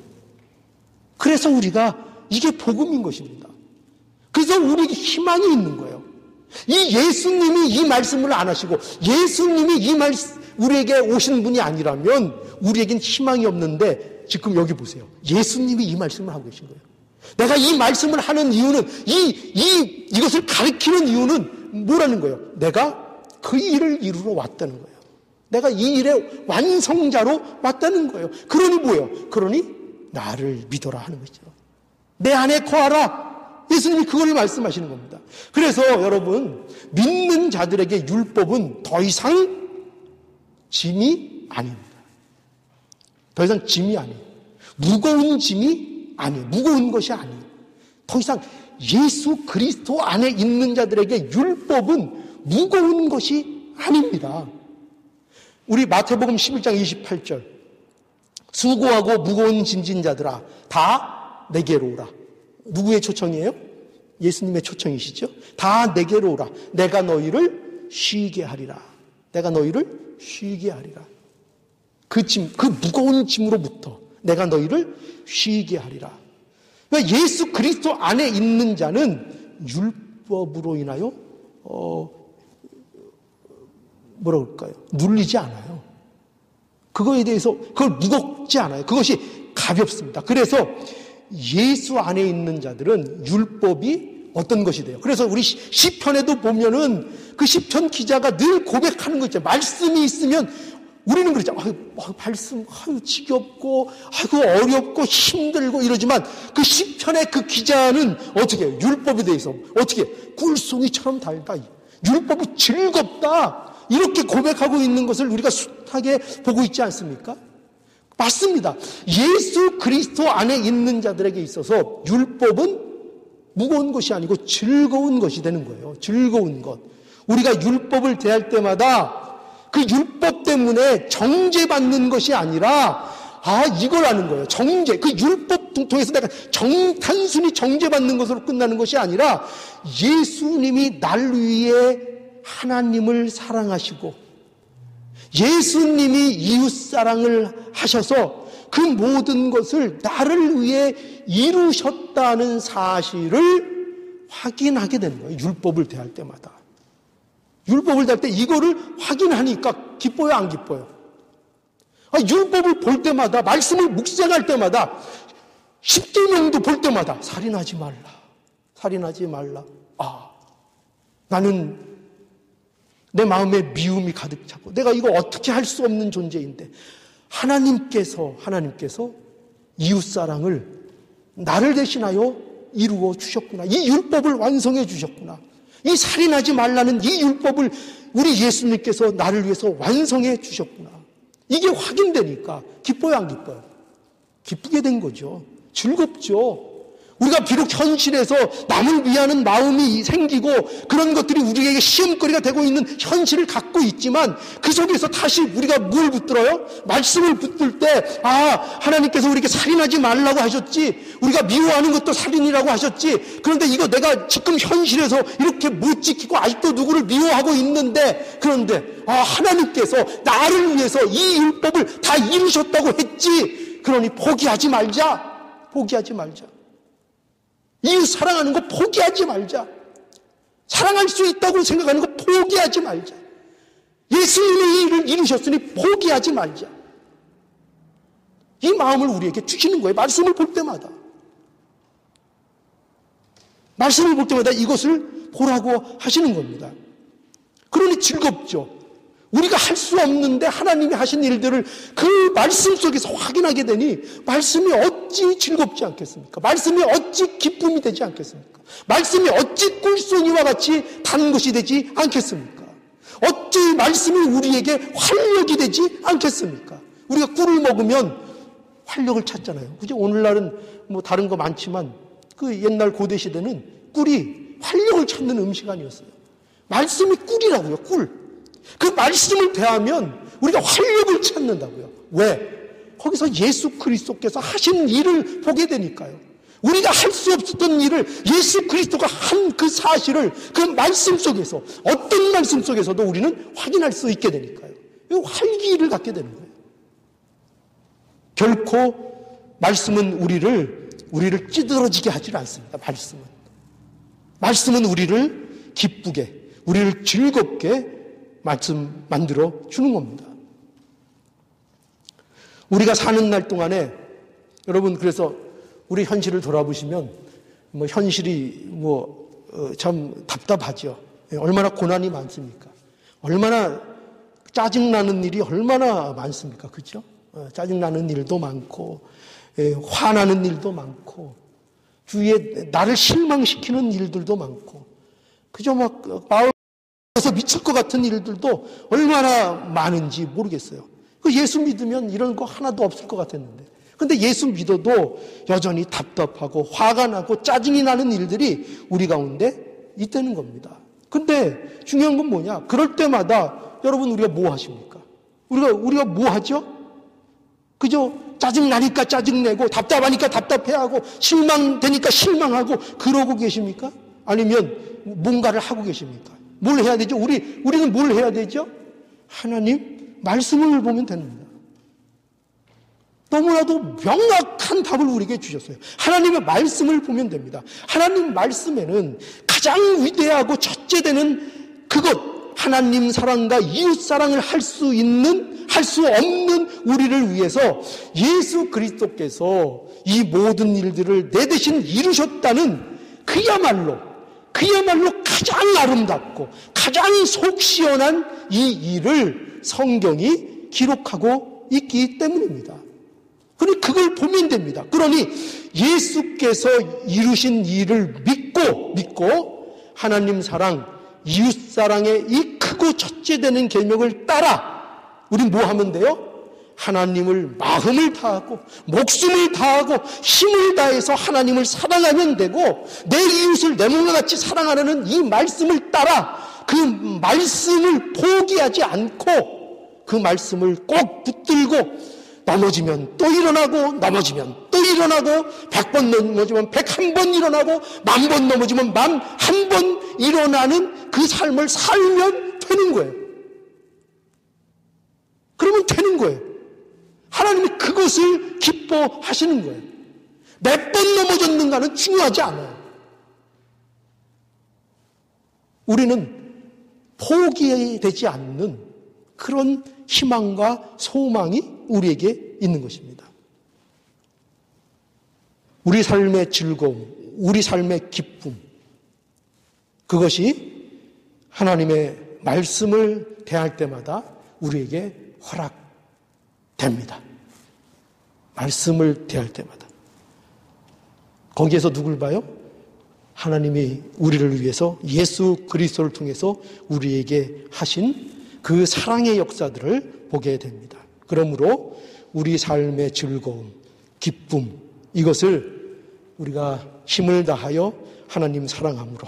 그래서 우리가 이게 복음인 것입니다. 그래서 우리에게 희망이 있는 거예요. 이 예수님이 이 말씀을 안 하시고 예수님이 우리에게 오신 분이 아니라면 우리에겐 희망이 없는데 지금 여기 보세요. 예수님이 이 말씀을 하고 계신 거예요. 내가 이 말씀을 하는 이유는 이것을 가르치는 이유는 뭐라는 거예요? 내가 그 일을 이루러 왔다는 거예요. 내가 이 일의 완성자로 왔다는 거예요. 그러니 뭐예요? 그러니 나를 믿어라 하는 것이죠. 내 안에 거하라. 예수님이 그걸 말씀하시는 겁니다. 그래서 여러분, 믿는 자들에게 율법은 더 이상 짐이 아닙니다. 더 이상 짐이 아니에요. 무거운 짐이 아니에요. 무거운 것이 아니에요. 더 이상 예수 그리스도 안에 있는 자들에게 율법은 무거운 것이 아닙니다. 우리 마태복음 11장 28절 수고하고 무거운 짐진 자들아 다 내게로 오라. 누구의 초청이에요? 예수님의 초청이시죠? 다 내게로 오라. 내가 너희를 쉬게 하리라. 내가 너희를 쉬게 하리라. 그 무거운 짐으로부터 내가 너희를 쉬게 하리라. 그러니까 예수 그리스도 안에 있는 자는 율법으로 인하여 뭐라 그럴까요? 눌리지 않아요. 그거에 대해서 그걸 무겁지 않아요. 그것이 가볍습니다. 그래서 예수 안에 있는 자들은 율법이 어떤 것이 돼요. 그래서 우리 시편에도 보면은 그 시편 기자가 늘 고백하는 거 있죠. 말씀이 있으면 우리는 그러죠. 말씀, 지겹고, 어렵고, 힘들고 이러지만 그 시편의 그 기자는 어떻게 해요? 율법에 대해서 어떻게 꿀송이처럼 달다. 율법이 즐겁다. 이렇게 고백하고 있는 것을 우리가 숱하게 보고 있지 않습니까? 맞습니다. 예수 그리스도 안에 있는 자들에게 있어서 율법은 무거운 것이 아니고 즐거운 것이 되는 거예요. 즐거운 것. 우리가 율법을 대할 때마다 그 율법 때문에 정죄받는 것이 아니라 이걸 아는 거예요. 정죄. 그 율법 통해서 내가 단순히 정죄받는 것으로 끝나는 것이 아니라 예수님이 날 위해 하나님을 사랑하시고 예수님이 이웃사랑을 하셔서 그 모든 것을 나를 위해 이루셨다는 사실을 확인하게 되는 거예요. 율법을 대할 때마다. 율법을 대할 때 이거를 확인하니까 기뻐요, 안 기뻐요? 율법을 볼 때마다, 말씀을 묵상할 때마다, 십계명도 볼 때마다 살인하지 말라. 살인하지 말라. 나는 내 마음에 미움이 가득 차고 내가 이거 어떻게 할 수 없는 존재인데 하나님께서 이웃사랑을 나를 대신하여 이루어 주셨구나. 이 율법을 완성해 주셨구나. 이 살인하지 말라는 이 율법을 우리 예수님께서 나를 위해서 완성해 주셨구나. 이게 확인되니까 기뻐요, 안 기뻐요? 기쁘게 된 거죠. 즐겁죠. 우리가 비록 현실에서 남을 위하는 마음이 생기고 그런 것들이 우리에게 시험거리가 되고 있는 현실을 갖고 있지만 그 속에서 다시 우리가 뭘 붙들어요? 말씀을 붙들 때 하나님께서 우리에게 살인하지 말라고 하셨지, 우리가 미워하는 것도 살인이라고 하셨지, 그런데 이거 내가 지금 현실에서 이렇게 못 지키고 아직도 누구를 미워하고 있는데, 그런데 하나님께서 나를 위해서 이 율법을 다 이루셨다고 했지, 그러니 포기하지 말자. 포기하지 말자. 이웃 사랑하는 거 포기하지 말자. 사랑할 수 있다고 생각하는 거 포기하지 말자. 예수님의 일을 이루셨으니 포기하지 말자. 이 마음을 우리에게 주시는 거예요. 말씀을 볼 때마다. 말씀을 볼 때마다 이것을 보라고 하시는 겁니다. 그러니 즐겁죠. 우리가 할 수 없는데 하나님이 하신 일들을 그 말씀 속에서 확인하게 되니 말씀이 어찌 즐겁지 않겠습니까? 말씀이 어찌 기쁨이 되지 않겠습니까? 말씀이 어찌 꿀송이와 같이 단 것이 되지 않겠습니까? 어찌 말씀이 우리에게 활력이 되지 않겠습니까? 우리가 꿀을 먹으면 활력을 찾잖아요. 그죠? 오늘날은 뭐 다른 거 많지만 그 옛날 고대 시대는 꿀이 활력을 찾는 음식 아니었어요. 말씀이 꿀이라고요, 꿀. 그 말씀을 대하면 우리가 활력을 찾는다고요. 왜? 거기서 예수 그리스도께서 하신 일을 보게 되니까요. 우리가 할 수 없었던 일을 예수 그리스도가 한 그 사실을 그 말씀 속에서, 어떤 말씀 속에서도 우리는 확인할 수 있게 되니까요. 활기를 갖게 되는 거예요. 결코 말씀은 우리를 찌들어지게 하지 않습니다. 말씀은 우리를 기쁘게, 우리를 즐겁게 만들어 주는 겁니다. 우리가 사는 날 동안에 여러분, 그래서 우리 현실을 돌아보시면 현실이 참 답답하죠. 얼마나 고난이 많습니까? 얼마나 짜증나는 일이 얼마나 많습니까? 그렇죠? 짜증나는 일도 많고 화나는 일도 많고 주위에 나를 실망시키는 일들도 많고, 그저 그래서 미칠 것 같은 일들도 얼마나 많은지 모르겠어요. 예수 믿으면 이런 거 하나도 없을 것 같았는데, 근데 예수 믿어도 여전히 답답하고 화가 나고 짜증이 나는 일들이 우리 가운데 있다는 겁니다. 근데 중요한 건 뭐냐? 그럴 때마다 여러분, 우리가 뭐 하십니까? 우리가 뭐 하죠? 그저 짜증나니까 짜증내고 답답하니까 답답해하고 실망되니까 실망하고 그러고 계십니까? 아니면 뭔가를 하고 계십니까? 뭘 해야 되죠? 우리는 뭘 해야 되죠? 하나님 말씀을 보면 됩니다. 너무나도 명확한 답을 우리에게 주셨어요. 하나님의 말씀을 보면 됩니다. 하나님 말씀에는 가장 위대하고 첫째 되는 그것, 하나님 사랑과 이웃 사랑을 할 수 없는 우리를 위해서 예수 그리스도께서 이 모든 일들을 내 대신 이루셨다는 그야말로 가장 아름답고 가장 속 시원한 이 일을 성경이 기록하고 있기 때문입니다. 그러니 그걸 보면 됩니다. 그러니 예수께서 이루신 일을 믿고 하나님 사랑, 이웃 사랑의 이 크고 첫째 되는 계명을 따라 우리 뭐 하면 돼요? 하나님을 마음을 다하고 목숨을 다하고 힘을 다해서 하나님을 사랑하면 되고, 내 이웃을 내 몸과 같이 사랑하라는 이 말씀을 따라 그 말씀을 포기하지 않고 그 말씀을 꼭 붙들고 넘어지면 또 일어나고 넘어지면 또 일어나고 100번 넘어지면 101번 일어나고 10,000번 넘어지면 1001번 일어나는 그 삶을 살면 되는 거예요. 그러면 되는 거예요. 하나님이 그것을 기뻐하시는 거예요. 몇 번 넘어졌는가는 중요하지 않아요. 우리는 포기되지 않는 그런 희망과 소망이 우리에게 있는 것입니다. 우리 삶의 즐거움, 우리 삶의 기쁨, 그것이 하나님의 말씀을 대할 때마다 우리에게 허락됩니다. 말씀을 대할 때마다. 거기에서 누굴 봐요? 하나님이 우리를 위해서 예수 그리스도를 통해서 우리에게 하신 그 사랑의 역사들을 보게 됩니다. 그러므로 우리 삶의 즐거움, 기쁨, 이것을 우리가 힘을 다하여 하나님 사랑함으로,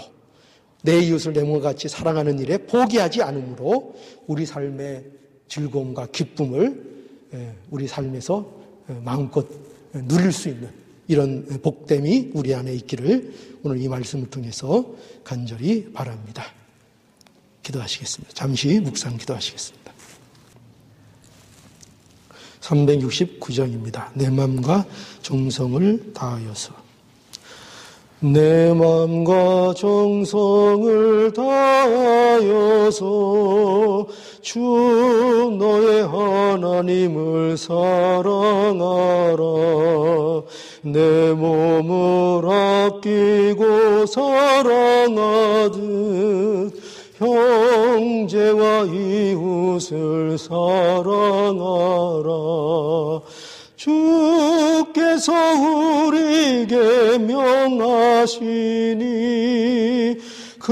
내 이웃을 내 몸과 같이 사랑하는 일에 포기하지 않으므로 우리 삶의 즐거움과 기쁨을 우리 삶에서 마음껏 누릴 수 있는 이런 복됨이 우리 안에 있기를 오늘 이 말씀을 통해서 간절히 바랍니다. 기도하시겠습니다. 잠시 묵상 기도하시겠습니다. 369장입니다. 내 마음과 정성을 다하여서. 내 마음과 정성을 다하여서 주 너의 하나님을 사랑하라. 내 몸을 아끼고 사랑하듯 형제와 이웃을 사랑하라. 주께서 우리에게 명하시니 그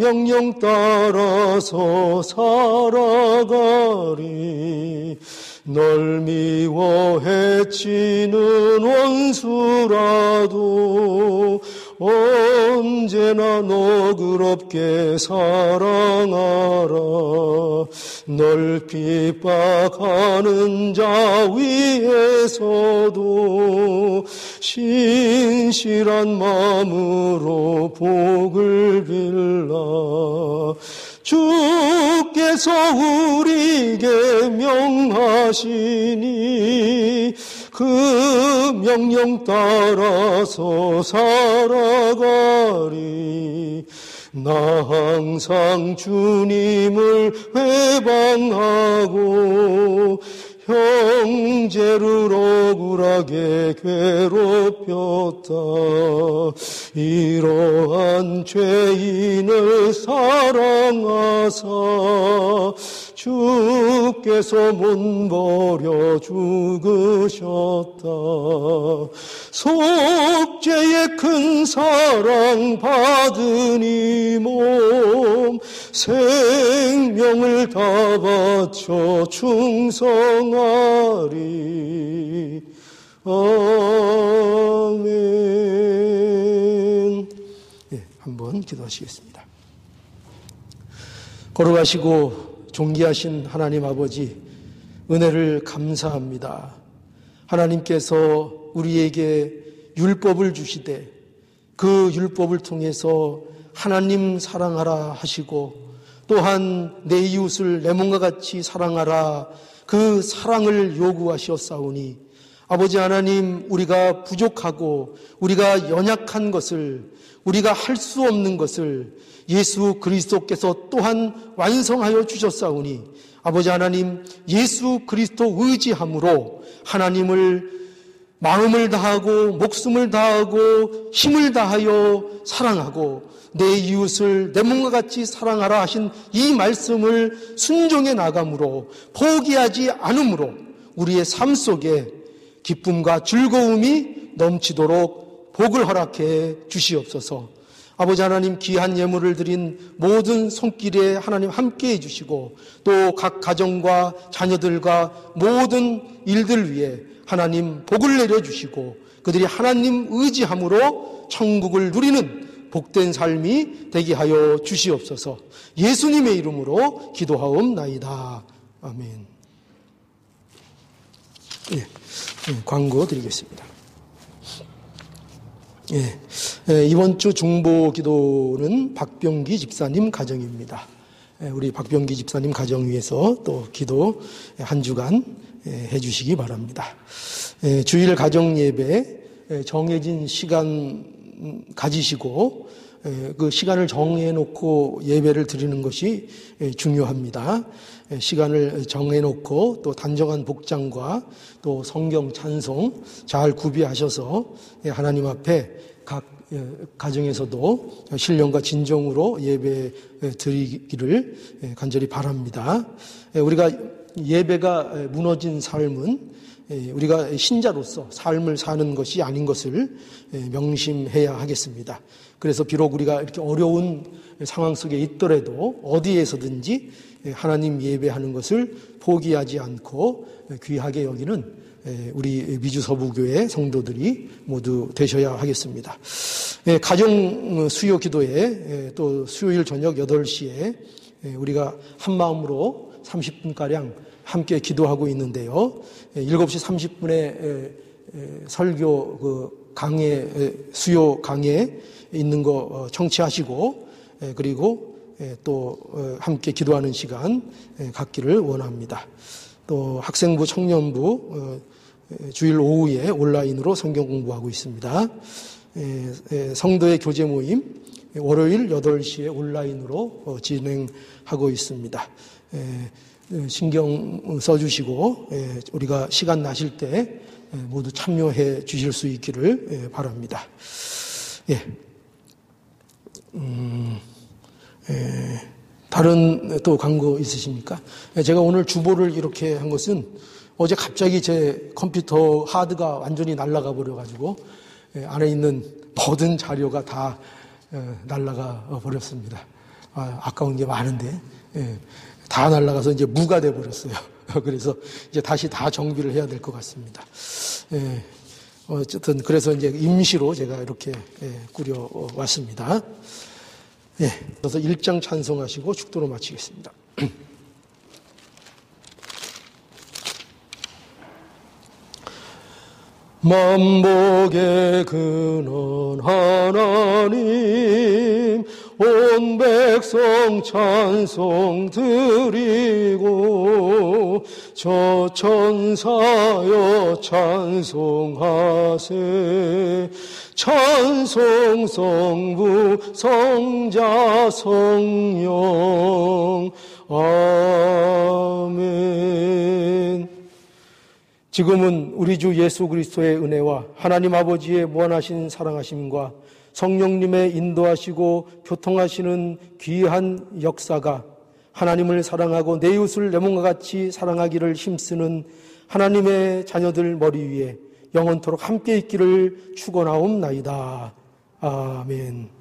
명령 따라서 살아가리. 널 미워 해치는 원수라도 언제나 너그럽게 사랑하라. 널 핍박하는 자 위에서도 신실한 마음으로 복을 빌라. 주께서 우리에게 명하시니 그 명령 따라서 살아가리. 나 항상 주님을 회방하고 형제를 억울하게 괴롭혔다. 이러한 죄인을 사랑하사 주께서 못 버려 죽으셨다. 속죄의 큰 사랑 받은 이 몸 생명을 다 바쳐 충성하리. 아멘. 네, 한번 기도하시겠습니다. 걸어가시고 존귀하신 하나님 아버지, 은혜를 감사합니다. 하나님께서 우리에게 율법을 주시되 그 율법을 통해서 하나님 사랑하라 하시고, 또한 내 이웃을 내 몸과 같이 사랑하라, 그 사랑을 요구하셨사오니 아버지 하나님, 우리가 부족하고 우리가 연약한 것을, 우리가 할 수 없는 것을 예수 그리스도께서 또한 완성하여 주셨사오니 아버지 하나님, 예수 그리스도 의지함으로 하나님을 마음을 다하고 목숨을 다하고 힘을 다하여 사랑하고 내 이웃을 내 몸과 같이 사랑하라 하신 이 말씀을 순종해 나감으로 포기하지 않음으로 우리의 삶 속에 기쁨과 즐거움이 넘치도록 복을 허락해 주시옵소서. 아버지 하나님, 귀한 예물을 드린 모든 손길에 하나님 함께해 주시고 또 각 가정과 자녀들과 모든 일들 위해 하나님 복을 내려주시고 그들이 하나님 의지함으로 천국을 누리는 복된 삶이 되게 하여 주시옵소서. 예수님의 이름으로 기도하옵나이다. 아멘. 광고 드리겠습니다. 이번 주 중보 기도는 박병기 집사님 가정입니다. 우리 박병기 집사님 가정 위해서 또 기도 한 주간 해주시기 바랍니다. 주일 가정 예배 정해진 시간 가지시고 그 시간을 정해놓고 예배를 드리는 것이 중요합니다. 시간을 정해놓고 또 단정한 복장과 또 성경 찬송 잘 구비하셔서 하나님 앞에 각 가정에서도 신령과 진정으로 예배 드리기를 간절히 바랍니다. 우리가 예배가 무너진 삶은 우리가 신자로서 삶을 사는 것이 아닌 것을 명심해야 하겠습니다. 그래서 비록 우리가 이렇게 어려운 상황 속에 있더라도 어디에서든지 하나님 예배하는 것을 포기하지 않고 귀하게 여기는 우리 미주서부교회 성도들이 모두 되셔야 하겠습니다. 가정 수요 기도에 또 수요일 저녁 8시에 우리가 한 마음으로 30분가량 함께 기도하고 있는데요. 7시 30분에 설교 그 강해 수요 강해 있는 거 청취하시고 그리고 또 함께 기도하는 시간 갖기를 원합니다. 또 학생부 청년부 주일 오후에 온라인으로 성경 공부하고 있습니다. 성도의 교제 모임 월요일 8시에 온라인으로 진행하고 있습니다. 신경 써주시고 우리가 시간 나실 때 모두 참여해 주실 수 있기를 바랍니다. 다른 또 광고 있으십니까? 제가 오늘 주보를 이렇게 한 것은 어제 갑자기 제 컴퓨터 하드가 완전히 날아가 버려가지고 안에 있는 모든 자료가 다 날아가 버렸습니다. 아까운 게 많은데 다 날아가서 이제 무가 돼 버렸어요. 그래서 이제 다시 다 정비를 해야 될 것 같습니다. 어쨌든 그래서 이제 임시로 제가 이렇게 꾸려 왔습니다. 그래서 1장 찬송하시고 축도로 마치겠습니다. 만복의 근원 하나님 온 백성 찬송 드리고 저 천사여 찬송하세 찬송 성부 성자 성령 아멘. 지금은 우리 주 예수 그리스도의 은혜와 하나님 아버지의 무한하신 사랑하심과 성령님의 인도하시고 교통하시는 귀한 역사가 하나님을 사랑하고 내 이웃을 내 몸과 같이 사랑하기를 힘쓰는 하나님의 자녀들 머리 위에 영원토록 함께 있기를 축원하옵나이다. 아멘.